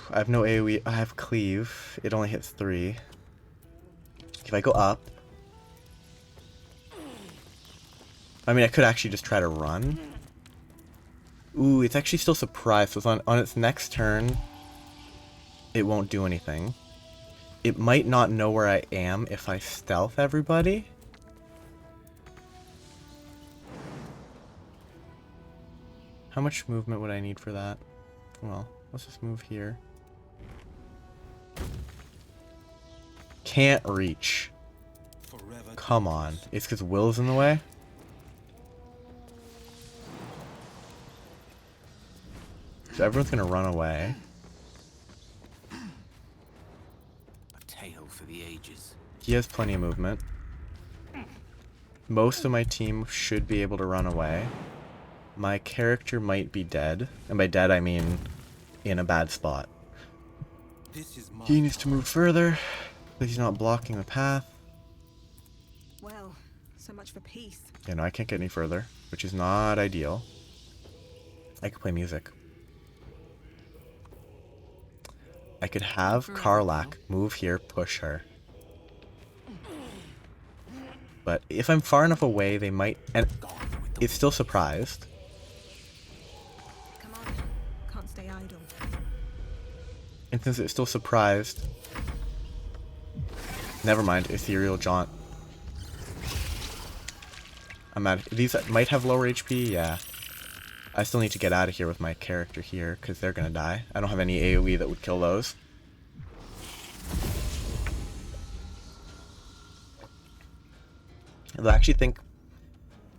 A: I have no AoE. I have cleave. It only hits 3. If I go up... I mean, I could actually just try to run. Ooh, it's actually still surprised. So it's on its next turn, it won't do anything. It might not know where I am if I stealth everybody. How much movement would I need for that? Well, let's just move here. Can't reach. Come on. It's because Will's in the way? So everyone's gonna run away.
H: A tale for the ages.
A: He has plenty of movement. Most of my team should be able to run away. My character might be dead. And by dead, I mean in a bad spot. He needs to move further, but he's not blocking the path.
E: Well, so much for peace.
A: You know, I can't get any further, which is not ideal. I could play music. I could have Karlach move here, push her. But if I'm far enough away, they might... And it's still surprised.
E: Come on. Can't stay idle.
A: And since it's still surprised... Never mind, Ethereal Jaunt. I'm at... These might have lower HP, yeah. I still need to get out of here with my character here, because they're gonna die. I don't have any AoE that would kill those. I actually think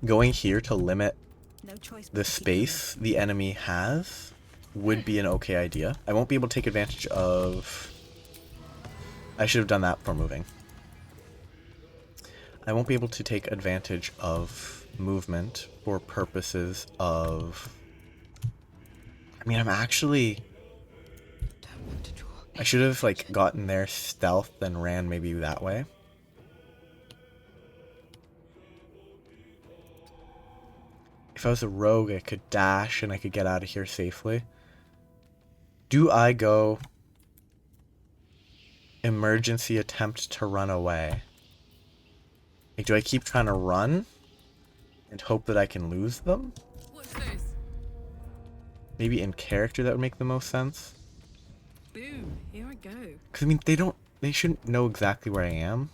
A: going here to limit
E: No choice but
A: the
E: to keep
A: space the enemy has would be an okay idea. I won't be able to take advantage of... I should have done that before moving. I won't be able to take advantage of movement for purposes of... I mean, I'm actually...
E: Don't want to draw.
A: I should have, like, gotten there stealth and ran maybe that way. If I was a rogue, I could dash and I could get out of here safely. Do I go... emergency attempt to run away? Like, do I keep trying to run and hope that I can lose them?
D: What's this?
A: Maybe in character that would make the most sense.
D: Boom, here I go.
A: Because, I mean, they shouldn't know exactly where I am.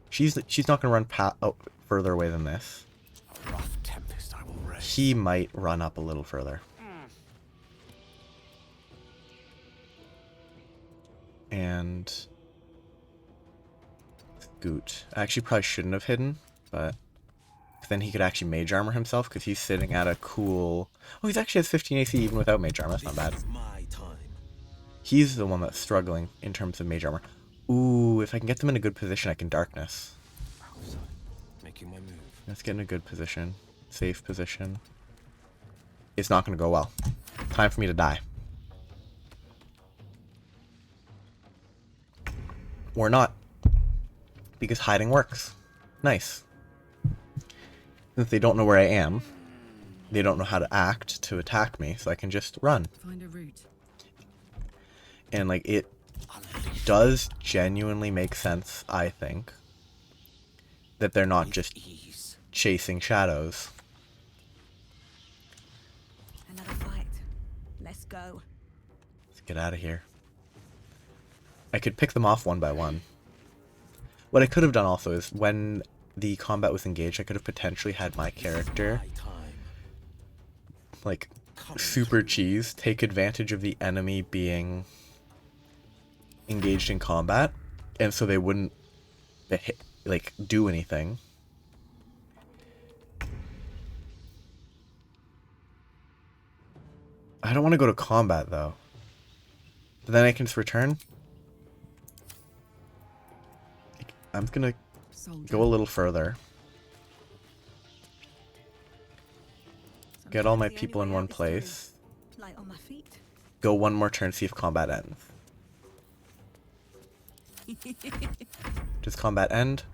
A: She's not going to run further away than this.
H: A rough tempest I will raise.
A: He might run up a little further. And... Scoot. I actually probably shouldn't have hidden, but... then he could actually mage armor himself, because he's sitting at a cool... Oh, he's actually has 15 AC even without mage armor. That's not bad. He's the one that's struggling in terms of mage armor. Ooh, if I can get them in a good position, I can darkness.
H: Making my move.
A: Let's get in a good position. Safe position. It's not going to go well. Time for me to die. Or not. Because hiding works. Nice. Since they don't know where I am, they don't know how to act to attack me, so I can just run.
D: Find a route.
A: And, like, it does genuinely make sense, I think, that they're not just chasing shadows.
E: Another fight. Let's go.
A: Let's get out of here. I could pick them off one by one. What I could have done also is when the combat was engaged, I could have potentially had my character,
H: My time.
A: like, super cheese, take advantage of the enemy being engaged in combat, and so they wouldn't, like, do anything. I don't want to go to combat, though. But then I can just return. I'm gonna go a little further. Get all my people in one place.
E: Light on my feet.
A: Go one more turn, see if combat ends. Does combat end?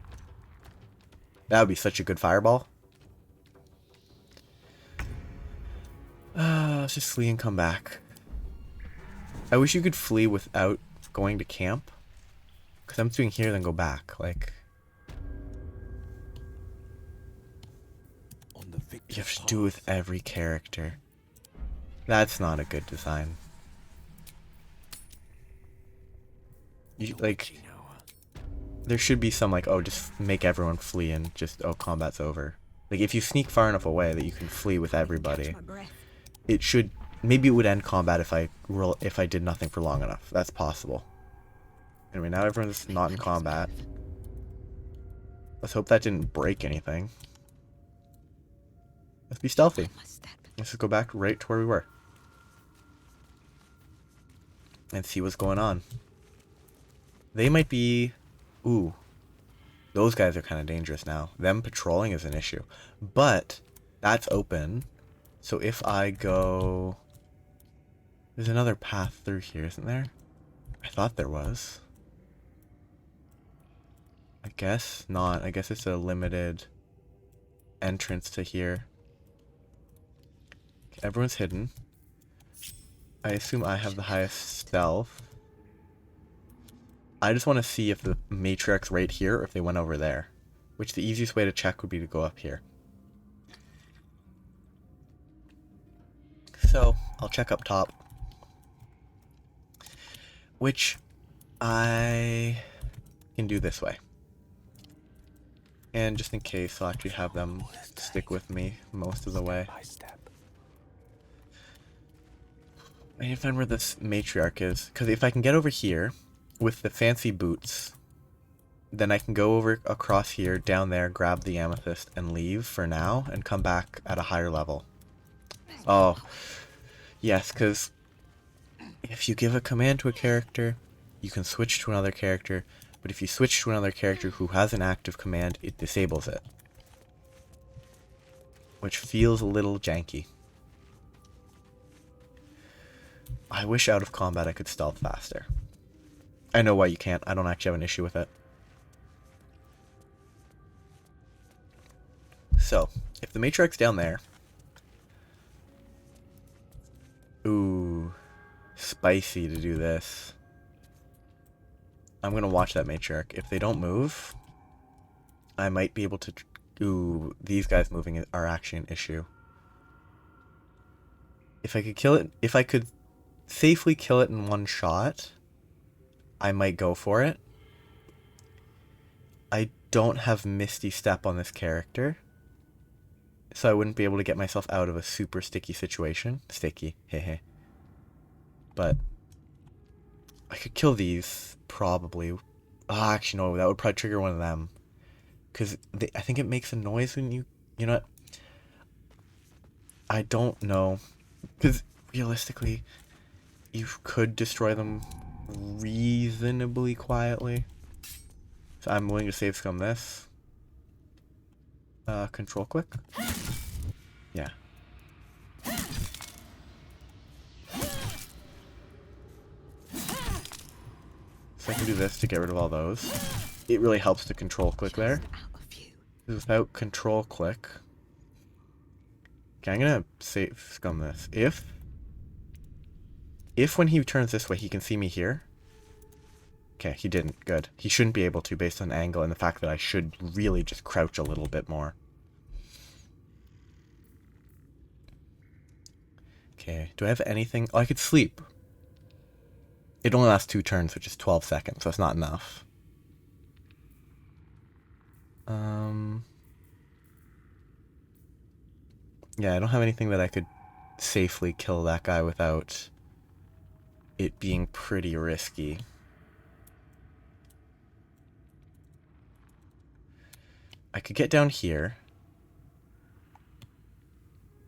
A: That would be such a good fireball. Let's just flee and come back. I wish you could flee without going to camp. Because I'm doing here, then go back. Like,
H: On the
A: you have to do with every character. That's not a good design. You, like, there should be some, like, oh, just make everyone flee and just, oh, combat's over. Like, if you sneak far enough away that you can flee with everybody,
E: Catch my breath.
A: it should, maybe it would end combat if I did nothing for long enough. That's possible. Anyway, now everyone's not in combat. Let's hope that didn't break anything. Let's be stealthy.
E: My step.
A: Let's just go back right to where we were. And see what's going on. They might be... Ooh. Those guys are kind of dangerous now. Them patrolling is an issue. But that's open. So if I go... There's another path through here, isn't there? I thought there was. I guess not. I guess it's a limited entrance to here. Okay, everyone's hidden. I assume I have the highest stealth. I just want to see if the matriarch's right here or if they went over there. Which the easiest way to check would be to go up here. So, I'll check up top. Which I can do this way. And just in case, I'll actually have them stick with me most of the way.
H: By step.
A: I need to find where this matriarch is. Because if I can get over here with the fancy boots, then I can go over across here, down there, grab the amethyst, and leave for now, and come back at a higher level. Oh, yes, because if you give a command to a character, you can switch to another character, but if you switch to another character who has an active command, it disables it. Which feels a little janky. I wish out of combat I could stealth faster. I know why you can't. I don't actually have an issue with it. So, if the matriarch's down there... Ooh, spicy to do this. I'm going to watch that matriarch. If they don't move, I might be able to... Ooh, these guys moving are actually an issue. If I could kill it... If I could safely kill it in one shot, I might go for it. I don't have Misty Step on this character, so I wouldn't be able to get myself out of a super sticky situation. Sticky, hehe. But I could kill these, probably. Ah, actually, no, that would probably trigger one of them. Because I think it makes a noise when you... You know what? I don't know. Because realistically, you could destroy them reasonably quietly. So I'm willing to save scum this. Control click. Yeah. So I can do this to get rid of all those. It really helps to control click there. Without control click. Okay, I'm gonna save scum this. If when he turns this way he can see me here. Okay, he didn't. Good. He shouldn't be able to based on angle and the fact that I should really just crouch a little bit more. Okay, do I have anything? Oh, I could sleep. It only lasts 2 turns, which is 12 seconds, so it's not enough. Yeah, I don't have anything that I could safely kill that guy without it being pretty risky. I could get down here.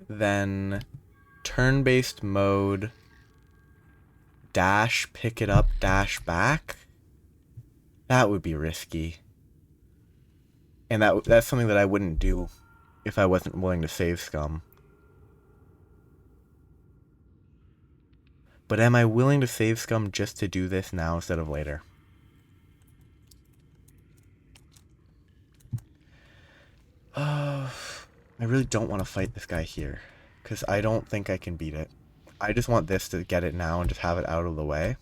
A: Then turn-based mode, dash, pick it up, dash back. That would be risky. And that's something that I wouldn't do if I wasn't willing to save scum. But am I willing to save scum just to do this now instead of later? I really don't want to fight this guy here, because I don't think I can beat it. I just want this to get it now and just have it out of the way.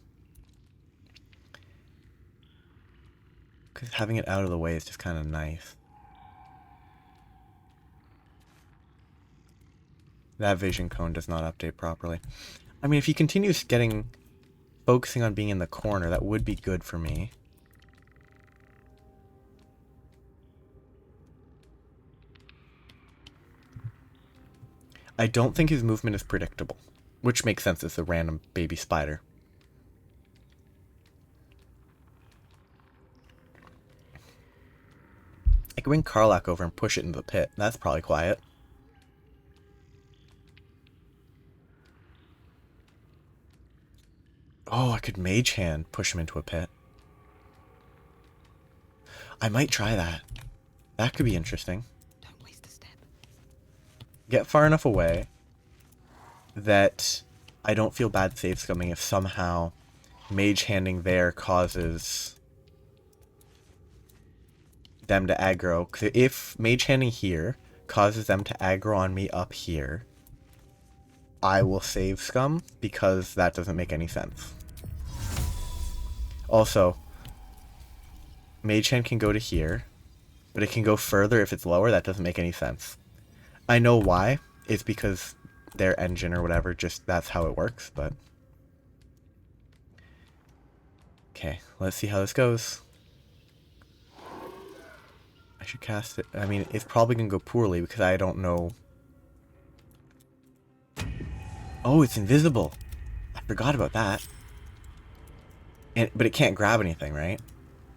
A: Because having it out of the way is just kind of nice. That vision cone does not update properly. I mean, if he continues focusing on being in the corner, that would be good for me. I don't think his movement is predictable, which makes sense. It's a random baby spider. I can bring Karlach over and push it into the pit. That's probably quiet. Oh, I could Mage Hand push him into a pit. I might try that. That could be interesting.
E: Don't waste a step.
A: Get far enough away that I don't feel bad save scumming if somehow Mage Handing there causes them to aggro. Because if Mage Handing here causes them to aggro on me up here, I will save scum, because that doesn't make any sense. Also, Mage Hand can go to here, but it can go further if it's lower. That doesn't make any sense. I know why. It's because their engine or whatever, just that's how it works, but... Okay, let's see how this goes. I should cast it. I mean, it's probably going to go poorly because I don't know... Oh, it's invisible. I forgot about that. But it can't grab anything, right?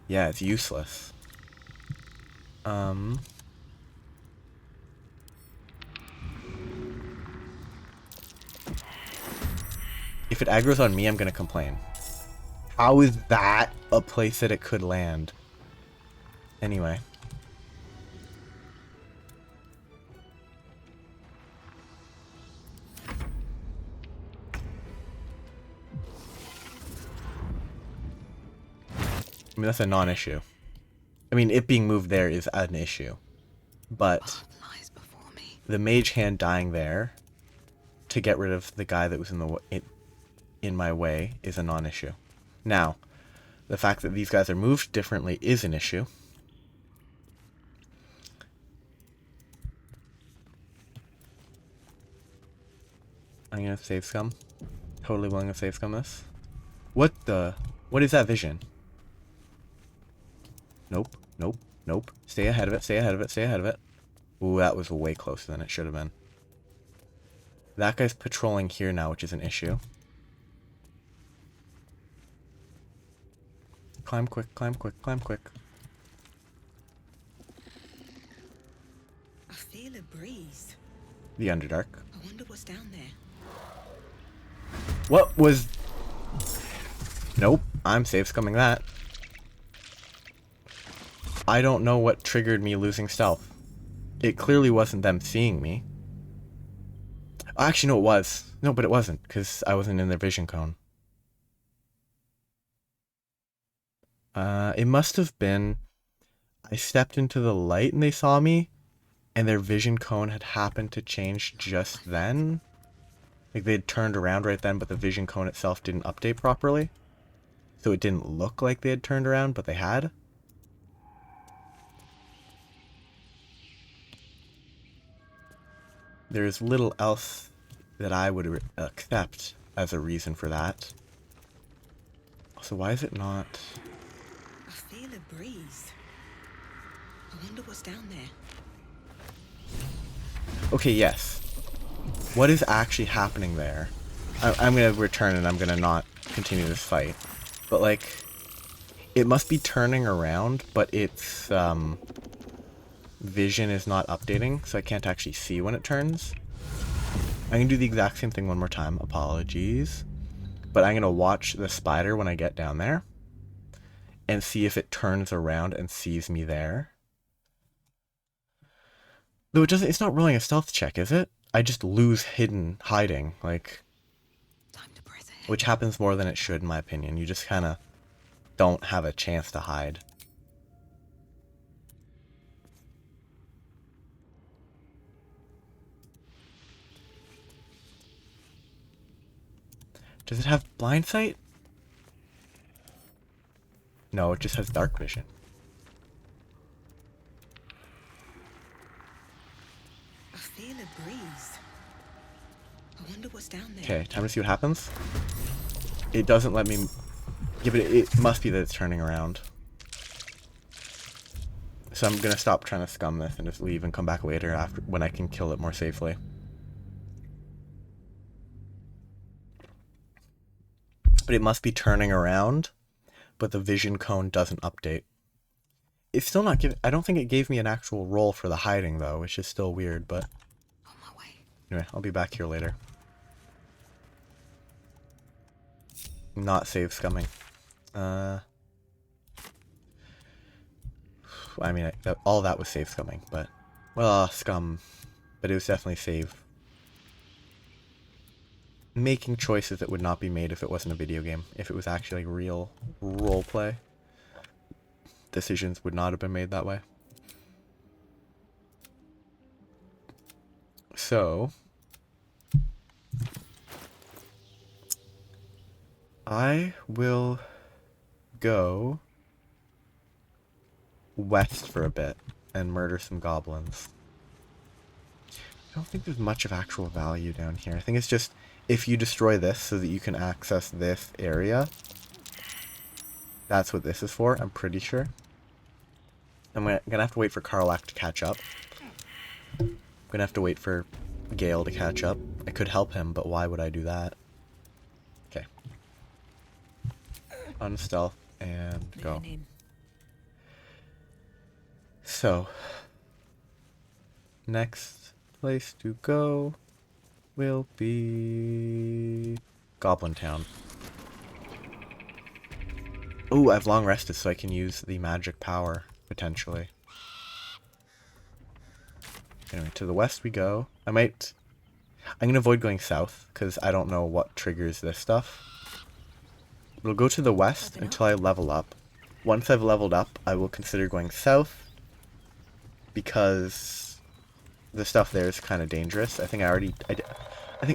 A: Yeah, it's useless. If it aggroes on me, I'm gonna complain. How is that a place that it could land? Anyway. I mean, that's a non-issue. I mean, it being moved there is an issue. But
E: Lies before me.
A: the Mage Hand dying there to get rid of the guy that was in my way is a non-issue. Now, the fact that these guys are moved differently is an issue. I'm gonna save scum. Totally willing to save scum this. What is that vision? Nope, nope, nope. Stay ahead of it, stay ahead of it, stay ahead of it. Ooh, that was way closer than it should have been. That guy's patrolling here now, which is an issue. Climb quick, climb quick, climb quick.
E: I feel a breeze.
A: The Underdark.
E: I wonder what's down there.
A: What was... Nope, I'm safe scumming that. I don't know what triggered me losing stealth. It clearly wasn't them seeing me. Actually, no, it was. No, but it wasn't, because I wasn't in their vision cone. It must have been... I stepped into the light and they saw me, and their vision cone had happened to change just then. Like, they had turned around right then, but the vision cone itself didn't update properly. So it didn't look like they had turned around, but they had. There's little else that I would accept as a reason for that. So why is it not...
E: I feel a breeze. I I wonder what's down there.
A: Okay, yes. What is actually happening there? I'm gonna return and I'm gonna not continue this fight. But like, it must be turning around, but its vision is not updating, so I can't actually see when it turns. I'm gonna do the exact same thing one more time. Apologies. But I'm gonna watch the spider when I get down there and see if it turns around and sees me there. Though it doesn't, it's not rolling a stealth check, is it? I just lose hiding, like,
E: Time to press ahead.
A: which happens more than it should in my opinion. You just kind of don't have a chance to hide. Does it have blind sight? No, it just has dark vision.
E: I feel a breeze. I wonder what's down there.
A: Okay, time to see what happens. It doesn't let me... Yeah, but it must be that it's turning around. So I'm gonna stop trying to scum this and just leave and come back later after when I can kill it more safely. But it must be turning around, but the vision cone doesn't update. It's still not giving... I don't think it gave me an actual roll for the hiding though, which is still weird, but...
E: On my way.
A: Anyway, I'll be back here later. Not save scumming. I mean, all that was save scumming, but... Well, scum. But it was definitely save. Making choices that would not be made if it wasn't a video game. If it was actually like real roleplay, decisions would not have been made that way. So... I will go west for a bit and murder some goblins. I don't think there's much of actual value down here. I think it's just if you destroy this so that you can access this area. That's what this is for, I'm pretty sure. I'm gonna have to wait for Karlach to catch up. I'm gonna have to wait for Gale to catch up. I could help him, but why would I do that? Okay. Unstealth and go.
E: Moving in.
A: So, next place to go will be Goblin Town. Oh, I've long rested so I can use the magic power, potentially. Anyway, to the west we go. I'm going to avoid going south, because I don't know what triggers this stuff. We'll go to the west until I level up. Once I've leveled up, I will consider going south, because the stuff there is kind of dangerous. I think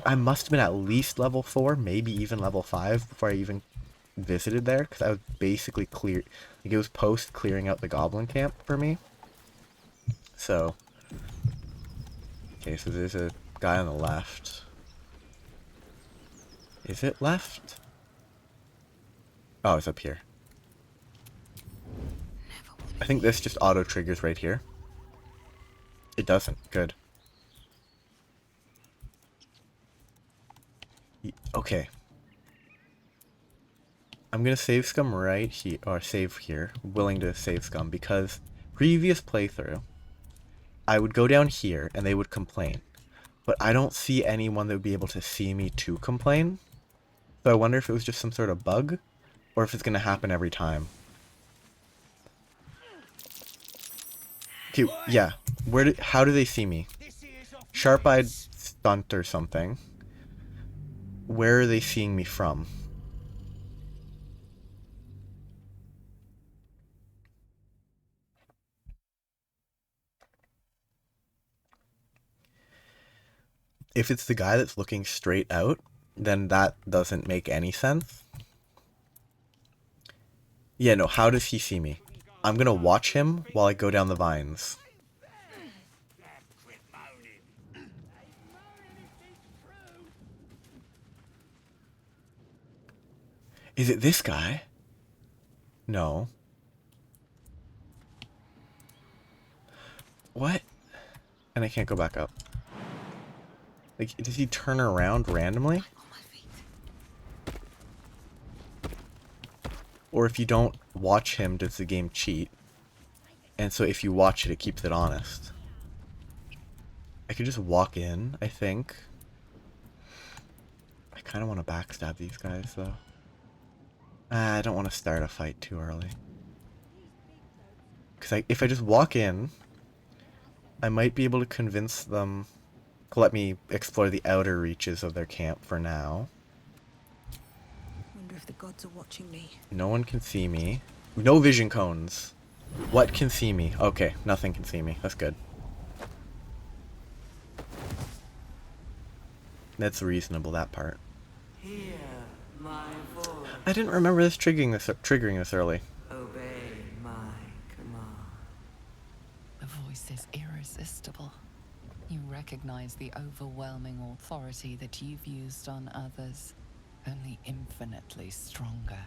A: I must have been at least level 4, maybe even level 5 before I even visited there, because I was basically like it was post clearing out the goblin camp for me. So, okay, so there's a guy on the left. Is it left? Oh, it's up here. I think this just auto triggers right here. It doesn't. Good. Okay. I'm gonna save scum right here, or save here. Willing to save scum because previous playthrough, I would go down here and they would complain. But I don't see anyone that would be able to see me to complain. So I wonder if it was just some sort of bug, or if it's gonna happen every time. Okay, yeah. How do they see me? Sharp-eyed stunt or something. Where are they seeing me from? If it's the guy that's looking straight out, then that doesn't make any sense. Yeah, no, how does he see me? I'm gonna watch him while I go down the vines. Is it this guy? No. What? And I can't go back up. Like, does he turn around randomly?
C: On my feet.
A: Or if you don't watch him, does the game cheat? And so if you watch it, it keeps it honest. I could just walk in, I think. I kind of want to backstab these guys, though. I don't want to start a fight too early. Because if I just walk in, I might be able to convince them to let me explore the outer reaches of their camp for now.
E: Wonder if the gods are watching me.
A: No one can see me. No vision cones. What can see me? Okay, nothing can see me. That's good. That's reasonable, that part.
I: Hear my voice.
A: I didn't remember this triggering this early.
I: Obey my command.
G: The voice is irresistible. You recognize the overwhelming authority that you've used on others, only infinitely stronger.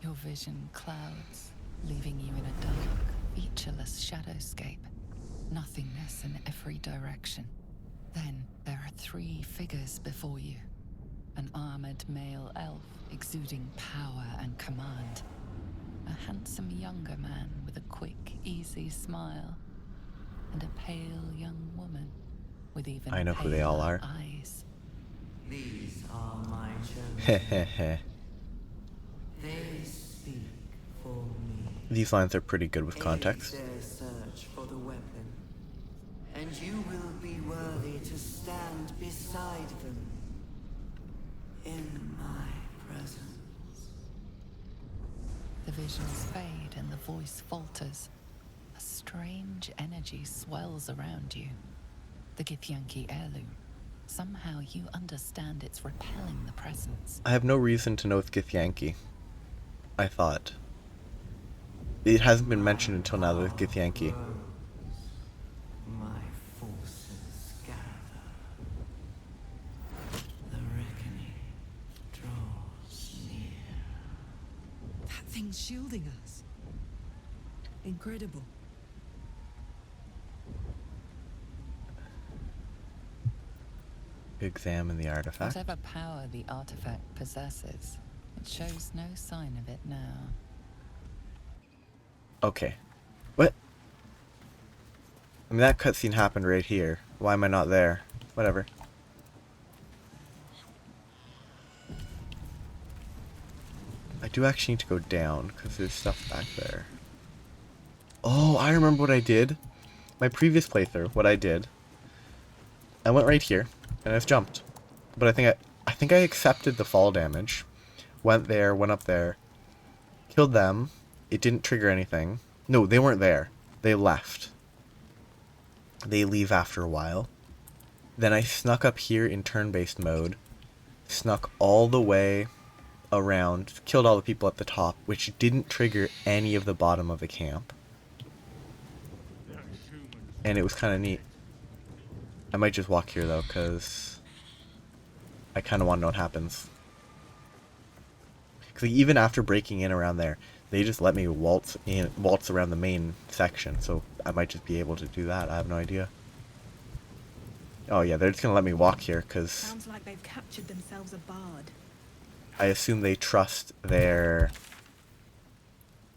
G: Your vision clouds, leaving you in a dark, featureless shadowscape. Nothingness in every direction. Then there are 3 figures before you. An armored male elf exuding power and command. A handsome younger man with a quick, easy smile. And a pale young woman with even
A: I know who they all
G: paler
A: are.
G: eyes.
I: These are my chosen.
A: Hehehe.
I: They speak for me.
A: These lines are pretty good with context.
I: Aid their search for the weapon, and you will be worthy to stand beside them in my presence.
G: The visions fade and the voice falters. A strange energy swells around you. The Githyanki heirloom. Somehow you understand it's repelling the presence.
A: I have no reason to know it's Githyanki. I thought. It hasn't been mentioned until now that it's Githyanki.
I: My forces gather. The reckoning draws near.
C: That thing's shielding us. Incredible.
A: Examine the artifact.
G: Whatever power the artifact possesses, it shows no sign of it now.
A: Okay. What? I mean, that cutscene happened right here. Why am I not there? Whatever. I do actually need to go down, because there's stuff back there. Oh, I remember what I did. My previous playthrough, what I did. I went right here, and I just jumped. But I think I accepted the fall damage. Went there, went up there. Killed them. It didn't trigger anything. No, they weren't there. They left. They leave after a while. Then I snuck up here in turn-based mode. Snuck all the way around. Killed all the people at the top, which didn't trigger any of the bottom of the camp. And it was kind of neat. I might just walk here, though, because I kind of want to know what happens. Because even after breaking in around there, they just let me waltz around the main section, so I might just be able to do that. I have no idea. Oh yeah, they're just gonna let me walk here, because
E: Sounds like they've captured themselves a bard.
A: I assume they trust their,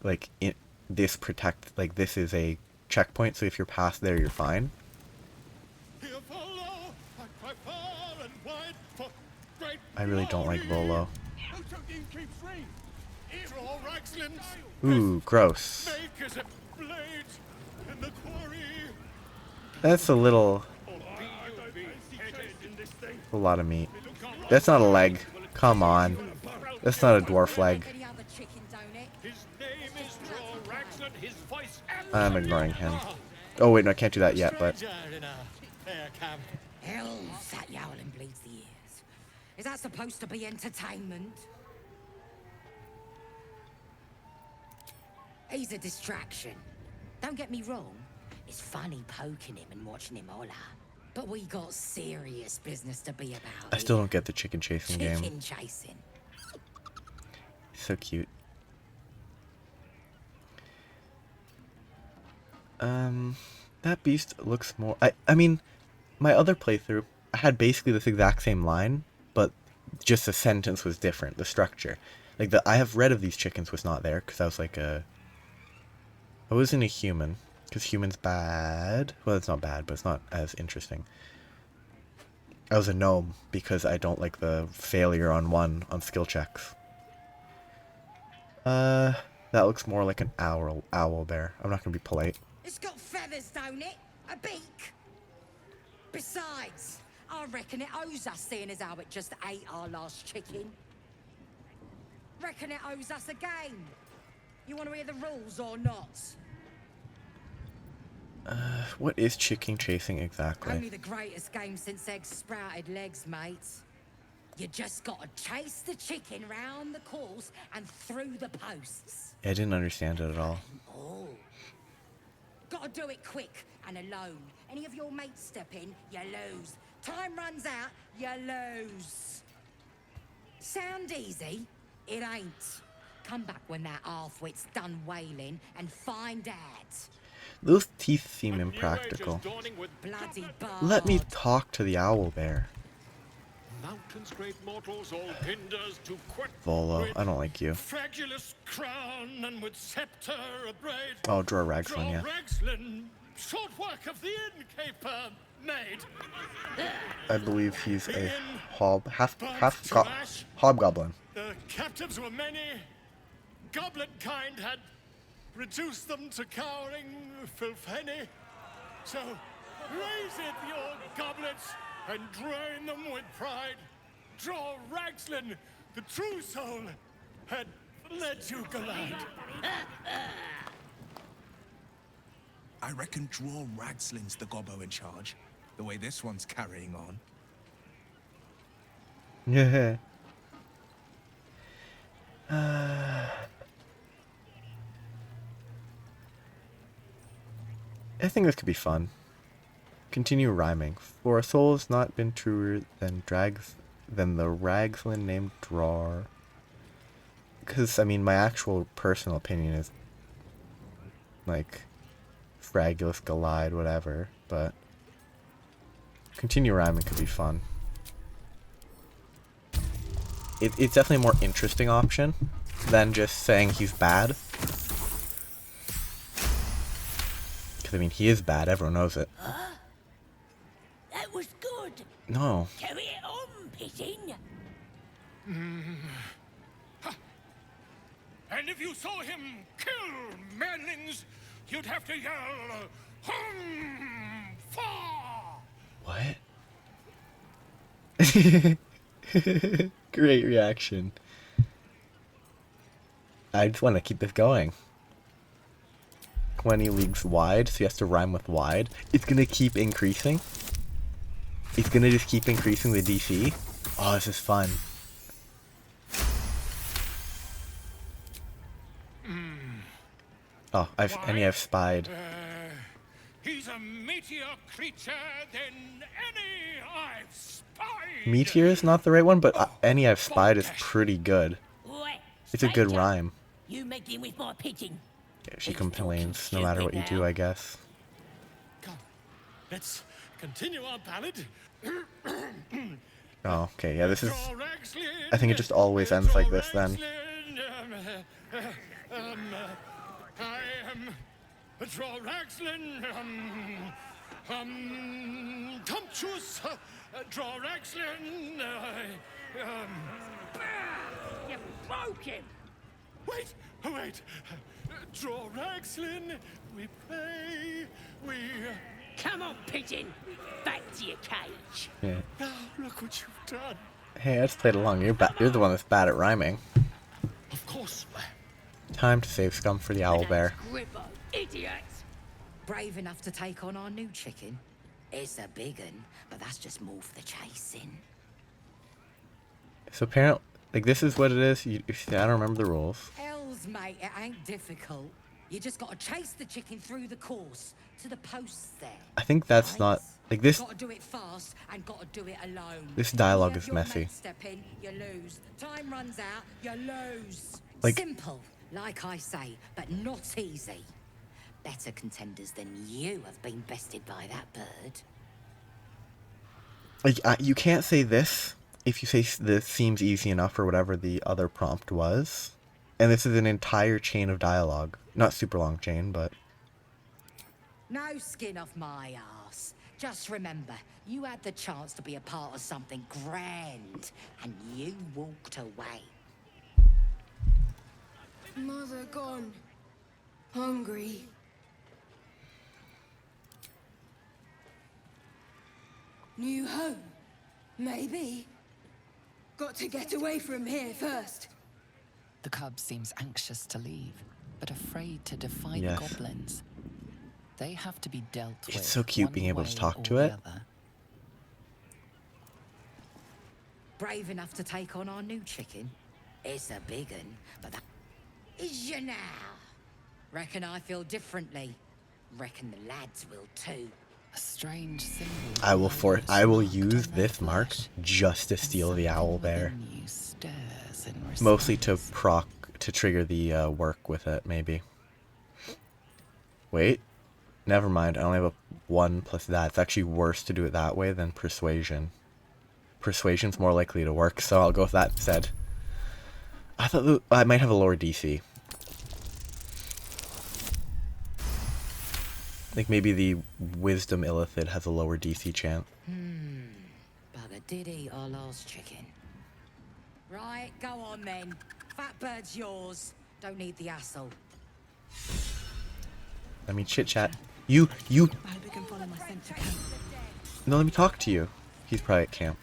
A: like, this is a checkpoint, so if you're past there, you're fine. I really don't like Volo. Ooh, gross. That's a lot of meat. That's not a leg. Come on. That's not a dwarf leg. I'm ignoring him. Oh wait, no, I can't do that yet, but...
C: Hell's that yowling bleeds the ears. Is that supposed to be entertainment? He's a distraction. Don't get me wrong. It's funny poking him and watching him holler. But we got serious business to be about.
A: I still don't get the chicken chasing game.
C: Chicken chasing.
A: So cute. That beast looks more... I mean, my other playthrough, I had basically this exact same line, but just the sentence was different, the structure. Like, the I have read of these chickens was not there, because I was like a... I wasn't a human, because human's bad. Well, it's not bad, but it's not as interesting. I was a gnome, because I don't like the failure on skill checks. That looks more like an owl bear. I'm not gonna be polite.
C: It's got feathers, don't it? A beak. Besides, I reckon it owes us, seeing as how it just ate our last chicken. Reckon it owes us a game. You want to hear the rules or not?
A: What is chicken chasing exactly?
C: Only the greatest game since eggs sprouted legs, mate. You just gotta chase the chicken round the course and through the posts.
A: I didn't understand it at all.
C: Oh. Gotta do it quick and alone. Any of your mates step in, you lose. Time runs out, you lose. Sound easy? It ain't. Come back when that half-wit's done wailing and find out.
A: Those teeth seem impractical.
C: Bloody bard.
A: Let me talk to the owl bear.
J: Mountains, great mortals, all hinders to quit.
A: Volo, I don't like you.
J: Fragulous crown and with scepter abrade.
A: Oh, draw Ragslin, yeah.
J: Ragslin, short work of the innkeeper made.
A: I believe he's a
J: Trash.
A: hobgoblin.
J: The captives were many. Goblin kind had reduced them to cowering filthenny. So raise it, your goblets, and drain them with pride. Draw Ragslin, the true soul, had led you glide.
B: I reckon Draw Ragslin's the gobbo in charge, the way this one's carrying on.
A: Yeah. I think this could be fun. Continue rhyming. For a soul has not been truer than the Ragslin named Drawer. Because, I mean, my actual personal opinion is like Fragulous Glide, whatever, but continue rhyming could be fun. It's definitely a more interesting option than just saying he's bad. Because, I mean, he is bad, everyone knows it.
C: That was good.
A: No.
C: Carry it on, Pigeon.
J: And if you saw him kill manlings, you'd have to yell, hum, fa.
A: What? Great reaction. I just want to keep this going. 20 leagues wide, so he has to rhyme with wide. It's gonna keep increasing. It's gonna just keep increasing the DC. Oh, this is fun. Oh, I've spied.
J: He's a meteor creature than any I've spied.
A: Meteor is not the right one, but any I've spied is pretty good. It's a good rhyme.
C: You making with my pigeon?
A: Yeah, she complains no matter what you do, I guess.
J: Come, let's continue our ballad.
A: Oh, okay, yeah, this is... I think it just always ends like this, then.
J: I am Draw Ragslin, Tumptuous, Draw Ragslin,
C: You broke him.
J: Wait, Draw Ragslin, we play, we...
C: Come on, Pigeon. Back to your cage.
A: Yeah.
J: Now, look what you've done.
A: Hey, I just played along. You're the one that's bad at rhyming.
J: Of course.
A: Time to save scum for the owlbear.
C: Gribbo, idiot. Brave enough to take on our new chicken? It's a big un, but that's just more for the chasing.
A: So apparently, like, this is what it is. I don't remember the rules.
C: Hells, mate, it ain't difficult. You just gotta chase the chicken through the course to the posts there.
A: I think that's
C: right?
A: not like this.
C: Gotta do it fast and gotta do it alone.
A: This dialogue
C: You
A: is
C: have your
A: messy.
C: mate step in, you lose. Time runs out, you lose.
A: Like-
C: Simple, like I say, but not easy. better contenders than you have been bested by that bird.
A: Like, you can't say this if you say this seems easy enough or whatever the other prompt was. And this is an entire chain of dialogue. Not super long chain, but...
C: No skin off my arse. Just remember, you had the chance to be a part of something grand, and you walked away.
D: Mother gone. Hungry. New home? Maybe. Got to get away from here first.
G: The cub seems anxious to leave, but afraid to defy
A: Yes.
G: the goblins. They have to be dealt with.
A: It's so cute
G: one
A: being able to
G: way
A: talk
G: or
A: to
G: the
A: it.
G: other.
C: Brave enough to take on our new chicken? It's a big un, but that is you now. Reckon I feel differently. Reckon the lads will too.
G: A strange symbol.
A: I will use
G: marked on their
A: this mark
G: flesh,
A: just to
G: and
A: steal the
G: something
A: owl bear.
G: within you stirs in
A: Mostly to
G: response.
A: to trigger the work with it, maybe. Wait. Never mind, I only have a 1 plus that. It's actually worse to do it that way than persuasion. Persuasion's more likely to work, so I'll go with that instead. I thought I might have a lower DC. Like maybe the Wisdom Illithid has a lower DC chance.
C: Bugger did eat our last chicken. Right, go on then. Fat bird's yours. Don't need the hassle.
A: I mean, chit chat. You.
E: I hope you can follow my scent to camp.
A: No, let me talk to you. He's probably at camp.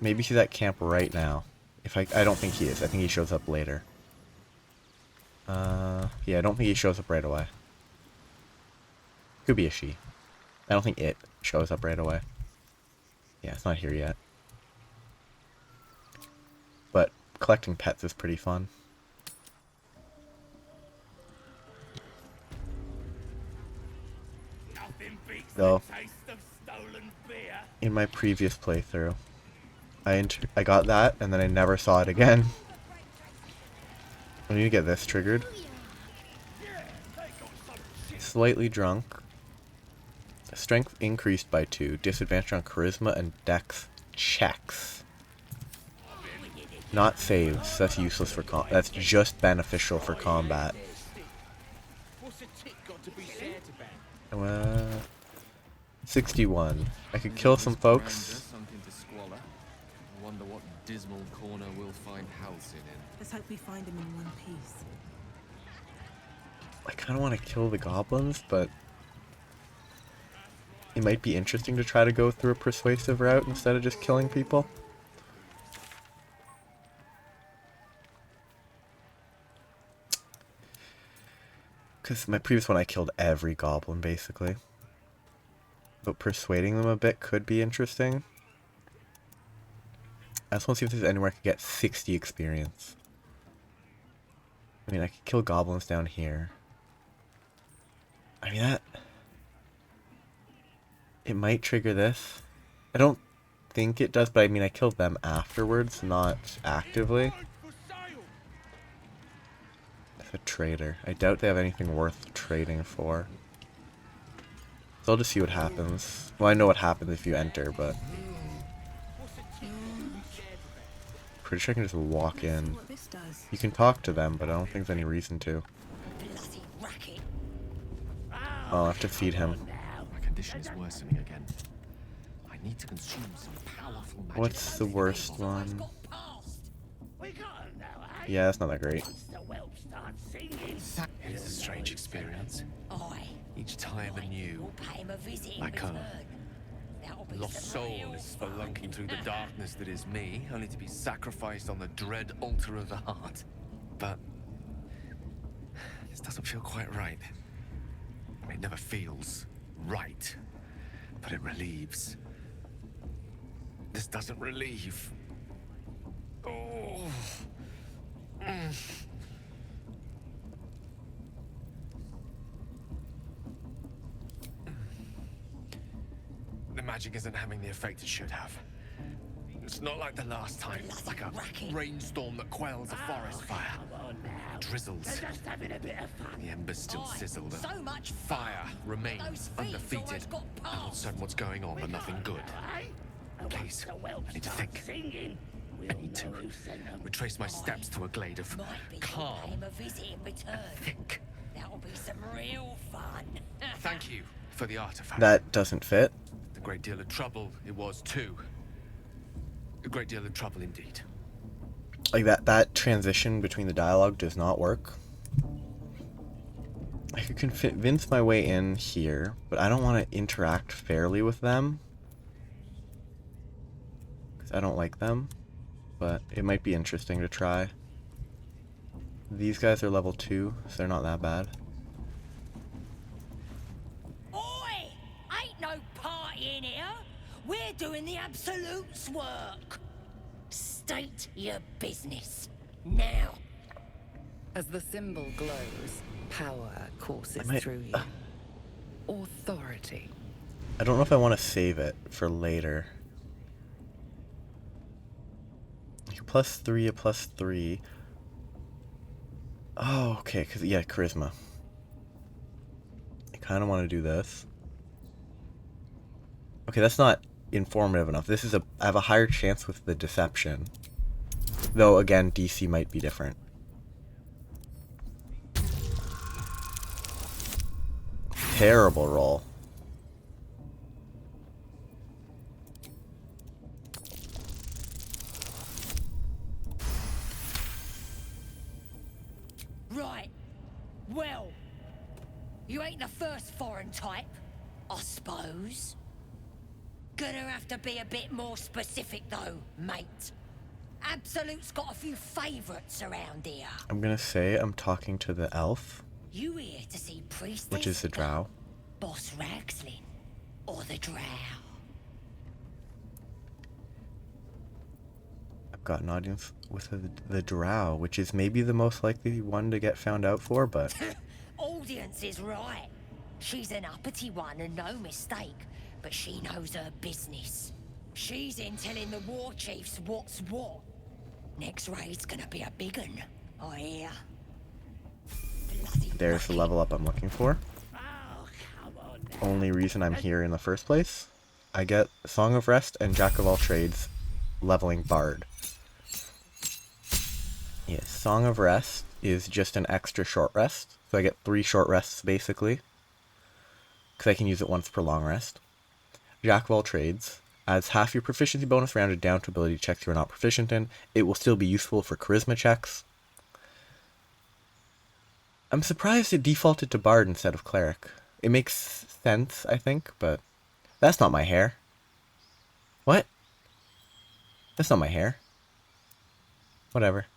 A: Maybe he's at camp right now. I don't think he is. I think he shows up later. Yeah, I don't think he shows up right away. Could be a she. I don't think it shows up right away. Yeah, it's not here yet. But collecting pets is pretty fun. Though, in my previous playthrough, I got that and then I never saw it again. I need to get this triggered. Slightly drunk. Strength increased by 2. Disadvantage on charisma and dex checks. Not saves. That's useless for that's just beneficial for combat. 61. I could kill some folks.
H: Something to squalor. I wonder what dismal corner we'll find Halcyon in.
E: Let's hope we find him in one piece.
A: I kind of want to kill the goblins, but it might be interesting to try to go through a persuasive route instead of just killing people. Because my previous one I killed every goblin, basically. But persuading them a bit could be interesting. I just want to see if there's anywhere I could get 60 experience. I mean, I could kill goblins down here. I mean, it might trigger this. I don't think it does, but I mean, I killed them afterwards, not actively. It's a trader. I doubt they have anything worth trading for. So I'll just see what happens. Well, I know what happens if you enter, but pretty sure I can just walk in.
E: What this does.
A: You can talk to them, but I don't think there's any reason to.
C: Bloody racket.
A: I'll have to feed him.
H: My condition is worsening again. I need to consume some powerful magic.
A: What's the worst one? Yeah, that's not that great.
H: It is a strange experience. Each time anew, like a lost soul is spelunking through the darkness that is me, only to be sacrificed on the dread altar of the heart. But this doesn't feel quite right. It never feels right, but it relieves. This doesn't relieve. Oh. The magic isn't having the effect it should have. Just not like the last time. Like a rainstorm that quells a forest fire. Drizzles. The embers still sizzle. The
C: So much
H: fire remains
C: Those fiends
H: undefeated.
C: always got
H: I'm not certain what's going on, but nothing good. Please, I need to think. I need to retrace my steps to a glade of calm.
C: a visit in return.
H: Think.
C: That'll be some real fun.
H: Thank you for the artifact.
A: That doesn't fit.
H: A great deal of trouble it was too. A great deal of trouble indeed.
A: Like that transition between the dialogue does not work. I could convince my way in here, but I don't want to interact fairly with them. Because I don't like them. But it might be interesting to try. These guys are level 2, so they're not that bad.
C: Oi! Ain't no party in here. We're doing the Absolute's work. State your business. Now.
G: As the symbol glows, power courses through you. Authority.
A: I don't know if I want to save it for later. +3, a +3. Oh, okay, because, yeah, charisma. I kind of want to do this. Okay, that's not informative enough. This is I have a higher chance with the deception. Though, again, DC might be different. Terrible roll.
C: Right. Well, you ain't the first foreign type, I suppose. Gonna have to be a bit more specific though, mate. Absolute's got a few favourites around here.
A: I'm gonna say I'm talking to the elf,
C: You here to see Priestess,
A: which is the drow.
C: Boss Ragslin, or the drow?
A: I've got an audience with the drow, which is maybe the most likely one to get found out for, but...
C: Audience is right. She's an uppity one and no mistake, but she knows her business. She's in telling the war chiefs what's what. Next raid's gonna be a big un, I hear.
A: There's the level up I'm looking for. Only reason I'm here in the first place. I get Song of Rest and Jack of All Trades leveling Bard. Yes, Song of Rest is just an extra short rest. So I get 3 short rests basically. Because I can use it once per long rest. Jack of All Trades adds half your proficiency bonus rounded down to ability checks you are not proficient in. It will still be useful for charisma checks. I'm surprised it defaulted to Bard instead of Cleric. It makes sense, I think, but that's not my hair. What? That's not my hair. Whatever.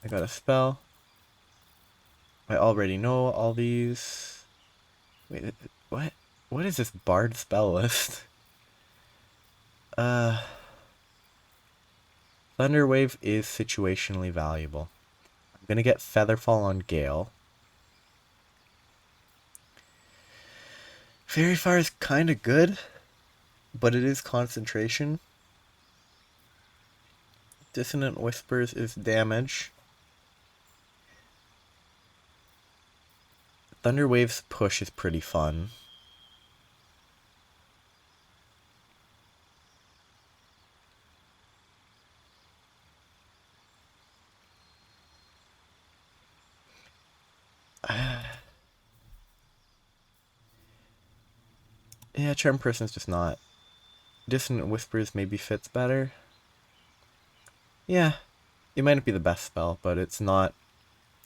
A: I got a spell. I already know all these. Wait, what? What is this Bard spell list? Thunderwave is situationally valuable. I'm gonna get Featherfall on Gale. Fairy Fire is kind of good, but it is concentration. Dissonant Whispers is damage. Thunderwave's push is pretty fun. Yeah, Charm Person's just not. Dissonant Whispers maybe fits better. Yeah, it might not be the best spell, but it's not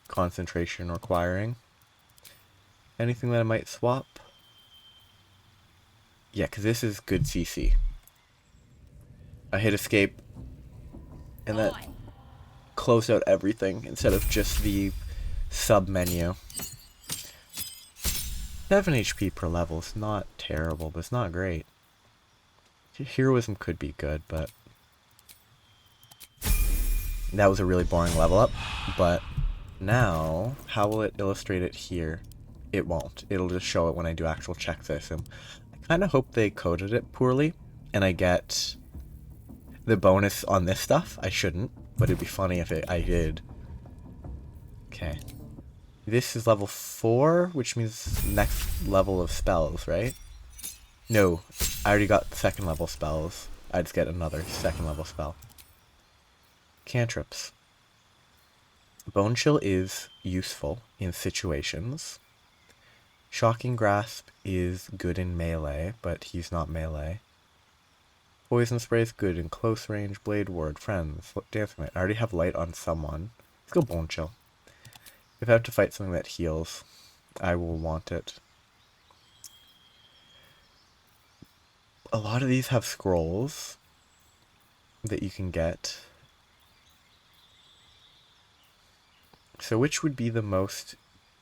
A: concentration requiring. Anything that I might swap? Yeah, because this is good CC. I hit escape, and that closed out everything instead of just the sub-menu. 7 HP per level is not terrible, but it's not great. Heroism could be good, but... That was a really boring level up, but now, how will it illustrate it here? It won't. It'll just show it when I do actual checks, I assume. I kind of hope they coded it poorly, and I get... the bonus on this stuff. I shouldn't, but it'd be funny if I did. Okay. This is level 4, which means next level of spells, right? No, I already got second level spells. I just get another second level spell. Cantrips. Bone Chill is useful in situations. Shocking Grasp is good in melee, but he's not melee. Poison Spray is good in close range. Blade Ward, Friends, Dancing Light. I already have light on someone. Let's go Bone Chill. If I have to fight something that heals, I will want it. A lot of these have scrolls that you can get. So which would be the most...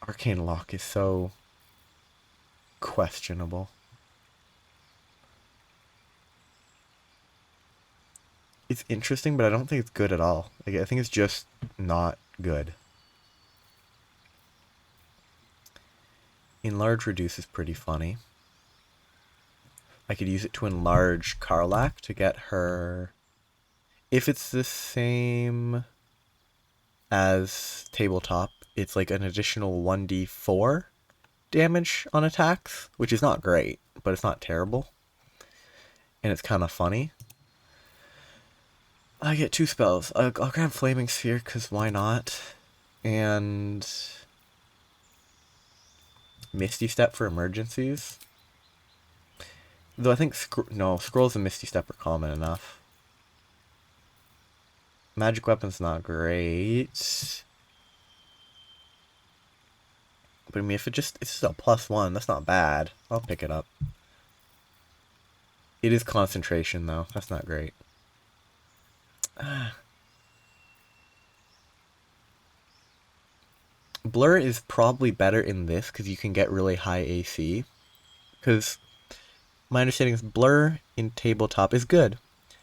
A: Arcane Lock is so questionable. It's interesting, but I don't think it's good at all. Like, I think it's just not good. Enlarge Reduce is pretty funny. I could use it to enlarge Karlach to get her... If it's the same as Tabletop, it's like an additional 1d4 damage on attacks, which is not great, but it's not terrible. And it's kind of funny. I get 2 spells. I'll grab Flaming Sphere, because why not? And... Misty Step for emergencies. Though I think Scrolls and Misty Step are common enough. Magic Weapon's not great. But I mean, if it's just a +1, that's not bad. I'll pick it up. It is concentration though. That's not great. Blur is probably better in this because you can get really high AC. Because my understanding is Blur in Tabletop is good.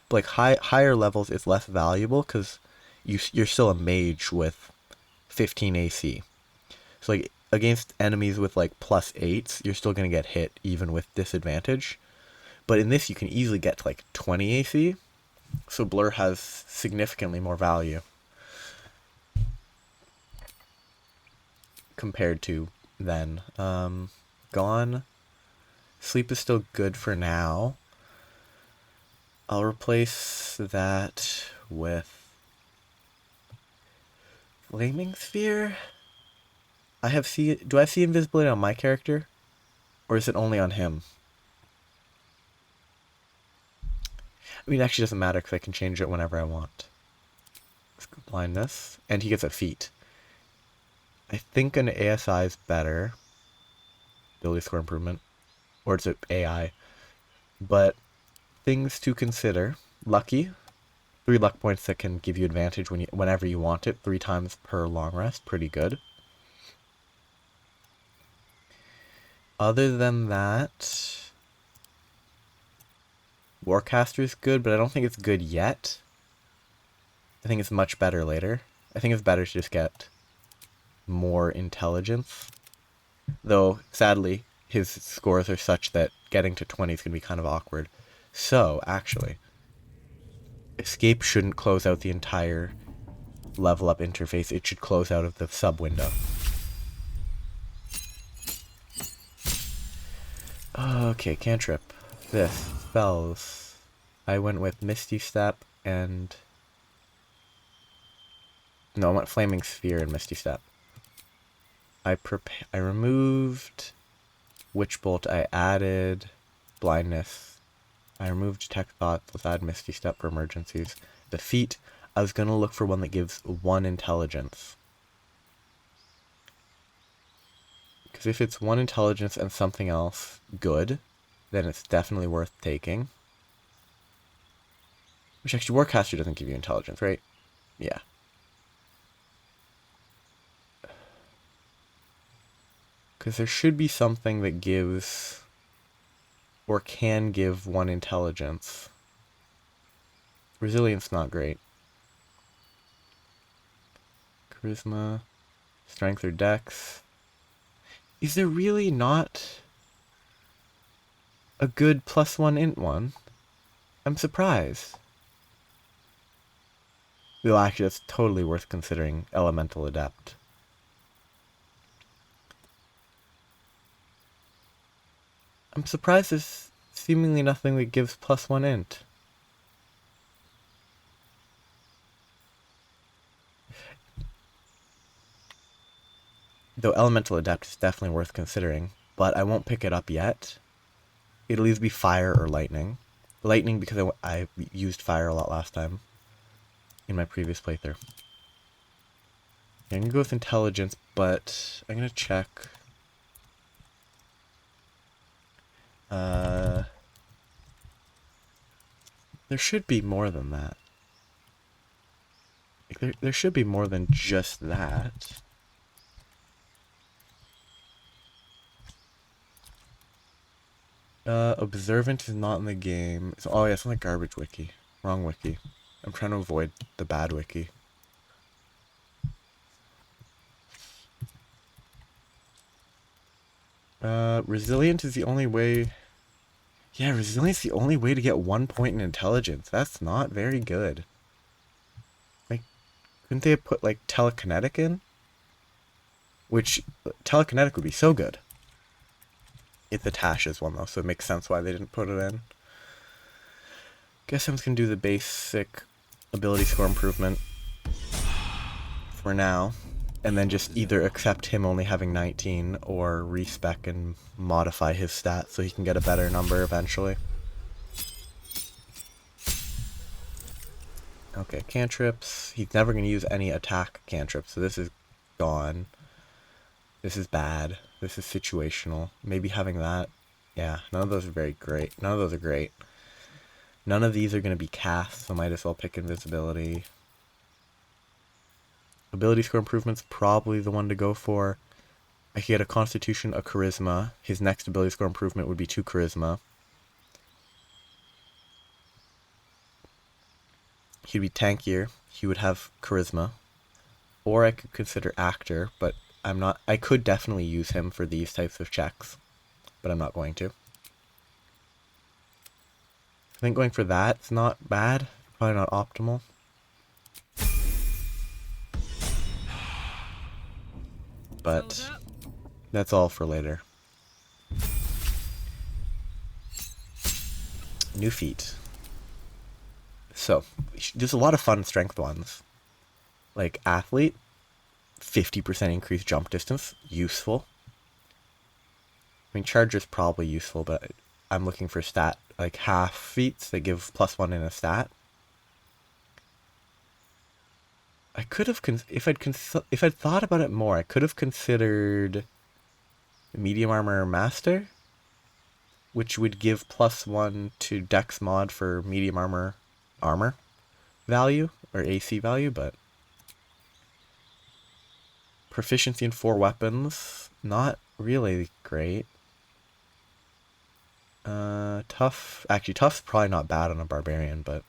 A: But like higher levels is less valuable because you're still a mage with 15 AC. So like against enemies with like +8s, you're still going to get hit even with disadvantage. But in this you can easily get to like 20 AC. So Blur has significantly more value compared to then. Gone. Sleep is still good for now. I'll replace that with Flaming Sphere. Do I see invisibility on my character? Or is it only on him? I mean, it actually doesn't matter because I can change it whenever I want. Let's go Blindness. And he gets a feat. I think an ASI is better. Ability score improvement. Or it's an AI. But things to consider. Lucky. 3 luck points that can give you advantage whenever you want it. 3 times per long rest. Pretty good. Other than that... Warcaster is good, but I don't think it's good yet. I think it's much better later. I think it's better to just get more intelligence. Though, sadly, his scores are such that getting to 20 is going to be kind of awkward. So, actually, Escape shouldn't close out the entire level up interface. It should close out of the sub-window. Okay, cantrip. This. Spells. I went with Misty Step and... No, I went Flaming Sphere and Misty Step. I removed Witch Bolt. I added Blindness. I removed Detect Thoughts. Let's add Misty Step for emergencies. The feat. I was going to look for one that gives 1 intelligence. Because if it's 1 intelligence and something else good, then it's definitely worth taking. Which actually, Warcaster doesn't give you intelligence, right? Yeah. Because there should be something that gives, or can give 1 intelligence. Resilience, not great. Charisma, Strength or Dex. Is there really not a good +1 int one? I'm surprised. Well, actually, that's totally worth considering. Elemental Adept. I'm surprised there's seemingly nothing that gives +1 int. Though Elemental Adept is definitely worth considering, but I won't pick it up yet. It'll either be Fire or Lightning. Lightning because I used Fire a lot last time in my previous playthrough. I'm going to go with Intelligence, but I'm going to check. There should be more than that. Like, there should be more than just that. Observant is not in the game. Oh yeah, it's on the garbage wiki. Wrong wiki. I'm trying to avoid the bad wiki. Resilient is the only way... Yeah, resilience is the only way to get 1 point in intelligence. That's not very good. Like, couldn't they have put, like, telekinetic in? Which, telekinetic would be so good. It's the Tasha's one, though, so it makes sense why they didn't put it in. Guess I'm just gonna do the basic ability score improvement for now. And then just either accept him only having 19 or respec and modify his stats so he can get a better number eventually. Okay, cantrips. He's never going to use any attack cantrips, so this is gone. This is bad. This is situational. Maybe having that. Yeah, none of those are very great. None of those are great. None of these are going to be cast, so might as well pick invisibility. Ability score improvement's probably the one to go for. I could get a Constitution, a Charisma. His next ability score improvement would be 2 Charisma. He'd be tankier. He would have Charisma. Or I could consider Actor, but I'm not... I could definitely use him for these types of checks, but I'm not going to. I think going for that's not bad. Probably not optimal. But that's all for later. New feat. So, there's a lot of fun strength ones. Like Athlete, 50% increased jump distance, useful. I mean, Charger's probably useful, but I'm looking for stat, like half feats that give +1 in a stat. I could have, if I'd thought about it more, I could have considered Medium Armor Master, which would give +1 to Dex mod for Medium Armor value, or AC value, but proficiency in 4 weapons, not really great. Actually, Tough's probably not bad on a Barbarian, but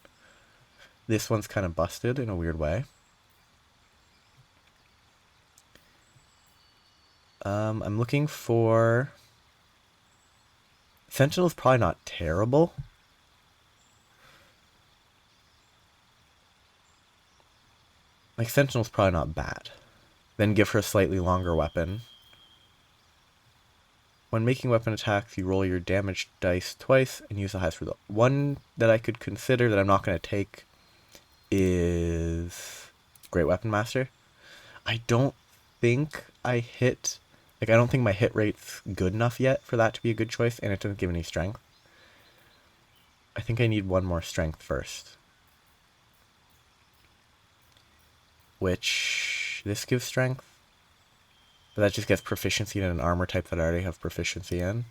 A: this one's kind of busted in a weird way. I'm looking for... Sentinel's probably not terrible. Like, Sentinel's probably not bad. Then give her a slightly longer weapon. When making weapon attacks, you roll your damage dice twice and use the highest result. One that I could consider that I'm not going to take is Great Weapon Master. I don't think I hit... Like, I don't think my hit rate's good enough yet for that to be a good choice, and it doesn't give any strength. I think I need one more strength first. Which... This gives strength. But that just gets proficiency in an armor type that I already have proficiency in.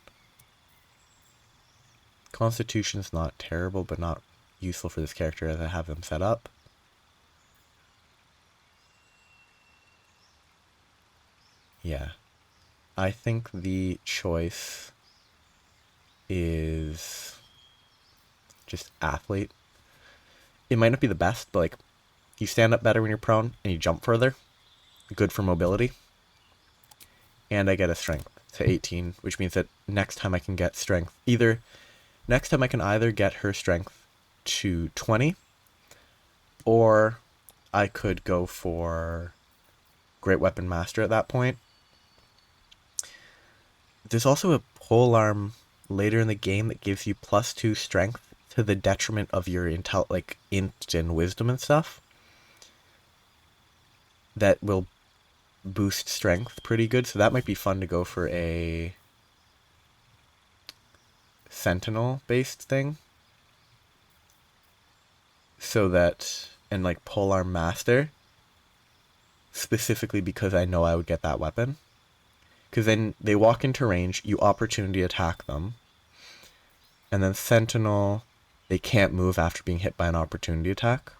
A: Constitution's not terrible, but not useful for this character as I have them set up. Yeah. I think the choice is just Athlete. It might not be the best, but like, you stand up better when you're prone and you jump further. Good for mobility. And I get a strength to 18, which means that next time I can get strength. Next time I can either get her strength to 20, or I could go for Great Weapon Master at that point. There's also a polearm later in the game that gives you +2 strength to the detriment of your intel, like int and wisdom and stuff. That will boost strength pretty good, so that might be fun to go for a sentinel based thing. So that, and like polearm master, specifically because I know I would get that weapon. Because then they walk into range, you opportunity attack them. And then sentinel, they can't move after being hit by an opportunity attack.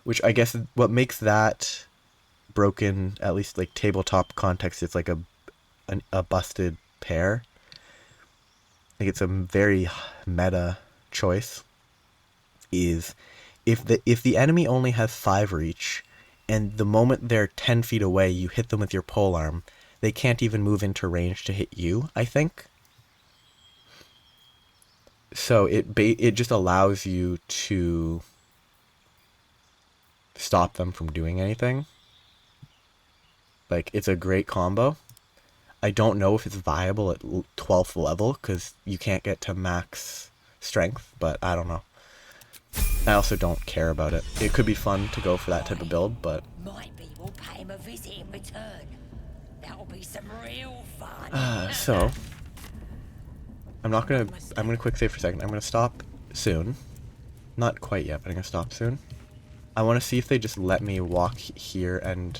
A: Which I guess what makes that broken, at least like tabletop context, it's like a busted pair. Like it's a very meta choice. Is if the enemy only has 5 reach, and the moment they're 10 feet away, you hit them with your polearm, they can't even move into range to hit you, I think. So it just allows you to stop them from doing anything. Like, it's a great combo. I don't know if it's viable at 12th level, because you can't get to max strength, but I don't know. I also don't care about it. It could be fun to go for that type of build, but...
C: Might be we'll pay him a visit in return. That'll be some real fun.
A: So... I'm gonna quick save for a second. I'm gonna stop soon. Not quite yet, but I'm gonna stop soon. I want to see if they just let me walk here and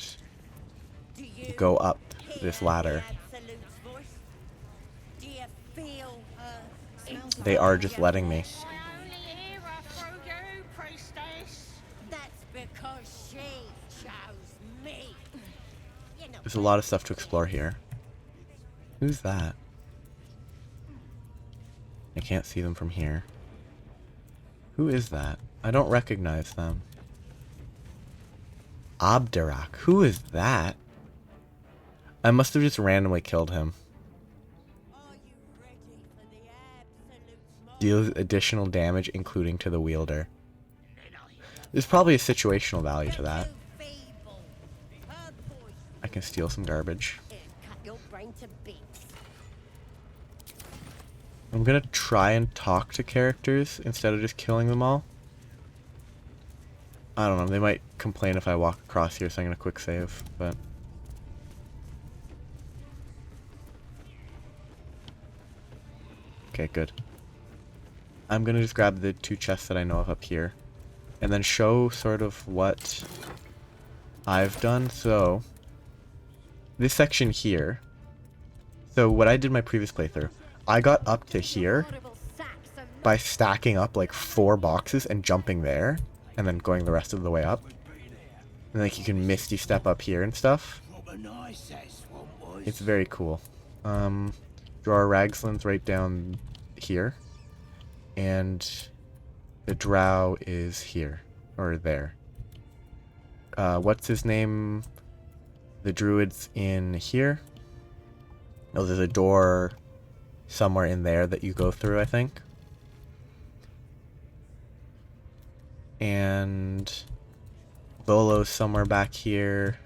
A: go up this ladder. They are just letting me. There's a lot of stuff to explore here. Who's that? I can't see them from here. Who is that? I don't recognize them. Abderak. Who is that? I must have just randomly killed him. Deals additional damage, including to the wielder. There's probably a situational value to that. I can steal some garbage. I'm gonna try and talk to characters instead of just killing them all. I don't know, they might complain if I walk across here, so I'm gonna quick save, but... Okay, good. I'm gonna just grab the 2 chests that I know of up here, and then show sort of what I've done. So, this section here, so what I did in my previous playthrough, I got up to here by stacking up like 4 boxes and jumping there, and then going the rest of the way up. And like you can misty step up here and stuff. It's very cool. Draw Ragslin's right down here. And the drow is here. Or there. What's his name? The druid's in here. Oh, there's a door somewhere in there that you go through, I think. And Volo's somewhere back here.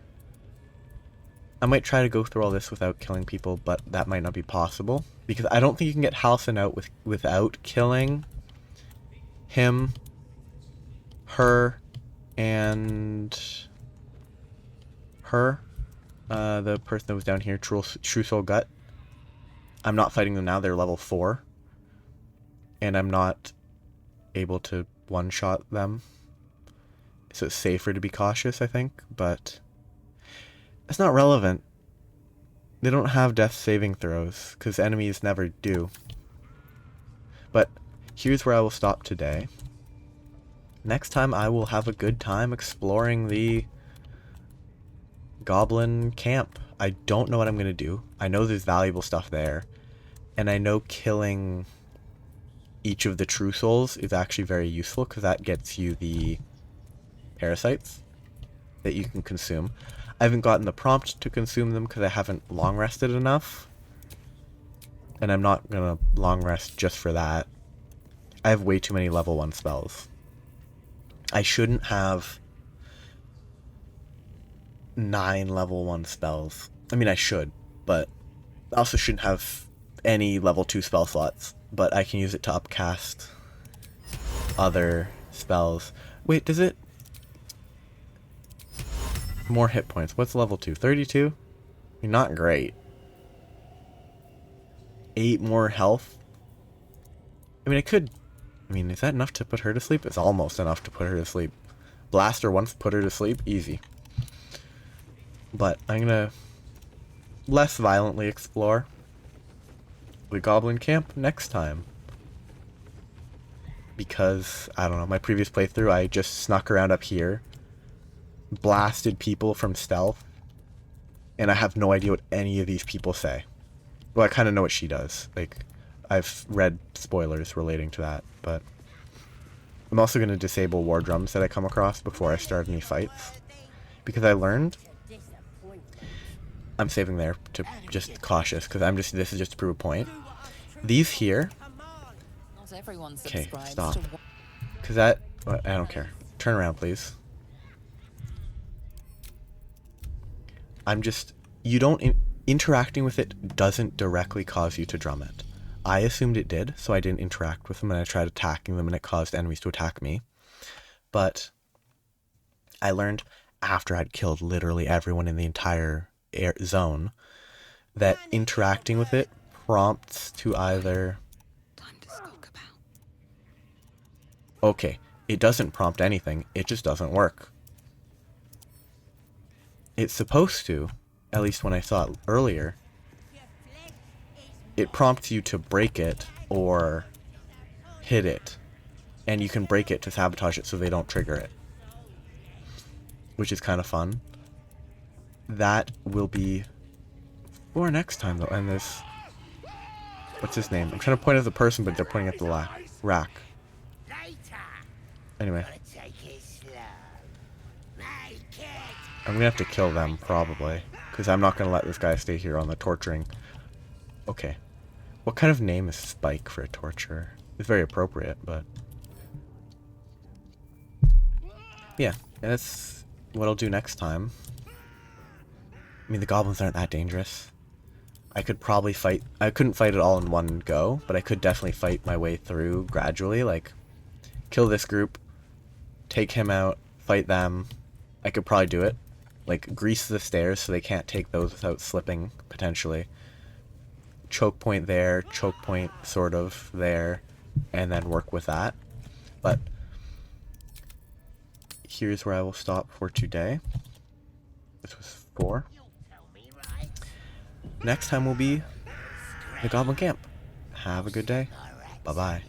A: I might try to go through all this without killing people, but that might not be possible. Because I don't think you can get Halcyon out without killing him, her, and her. The person that was down here, True Soul Gut. I'm not fighting them now, they're level 4. And I'm not able to one-shot them. So it's safer to be cautious, I think, but that's not relevant. They don't have death saving throws, because enemies never do. But here's where I will stop today. Next time I will have a good time exploring the Goblin camp. I don't know what I'm going to do. I know there's valuable stuff there. And I know killing each of the True Souls is actually very useful, because that gets you the parasites that you can consume. I haven't gotten the prompt to consume them because I haven't long rested enough. And I'm not going to long rest just for that. I have way too many level 1 spells. I shouldn't have 9 level 1 spells. I mean, I should, but I also shouldn't have any level 2 spell slots. But I can use it to upcast other spells. Wait, does it... More hit points. What's level 2? 32? I mean, not great. 8 more health? I mean, I could... I mean, is that enough to put her to sleep? It's almost enough to put her to sleep. Blaster once put her to sleep, easy. But I'm gonna less violently explore the goblin camp next time. Because, I don't know, my previous playthrough, I just snuck around up here, blasted people from stealth, and I have no idea what any of these people say. Well, I kind of know what she does. Like, I've read spoilers relating to that, but I'm also going to disable war drums that I come across before I start any fights. Because I learned... I'm saving there to just cautious, because this is just to prove a point. These here... Okay, stop. Because that... I don't care. Turn around, please. I'm just... You don't... Interacting with it doesn't directly cause you to drum it. I assumed it did, so I didn't interact with them, and I tried attacking them, and it caused enemies to attack me. But I learned after I'd killed literally everyone in the entire zone that interacting with it prompts to either... Okay, it doesn't prompt anything, it just doesn't work. It's supposed to, at least when I saw it earlier, it prompts you to break it or hit it. And you can break it to sabotage it so they don't trigger it. Which is kind of fun. That will be for next time though, and there's... What's his name? I'm trying to point at the person, but they're pointing at the rack. Anyway. I'm gonna have to kill them, probably. Because I'm not gonna let this guy stay here on the torturing. Okay. What kind of name is Spike for a torturer? It's very appropriate, but... Yeah, that's what I'll do next time. I mean, the goblins aren't that dangerous. I could probably fight... I couldn't fight it all in one go, but I could definitely fight my way through gradually. Like, kill this group, take him out, fight them. I could probably do it. Like, grease the stairs so they can't take those without slipping, potentially. Choke point there, choke point sort of there, and then work with that. But here's where I will stop for today. This was 4. Next time will be the Goblin Camp. Have a good day. Bye-bye.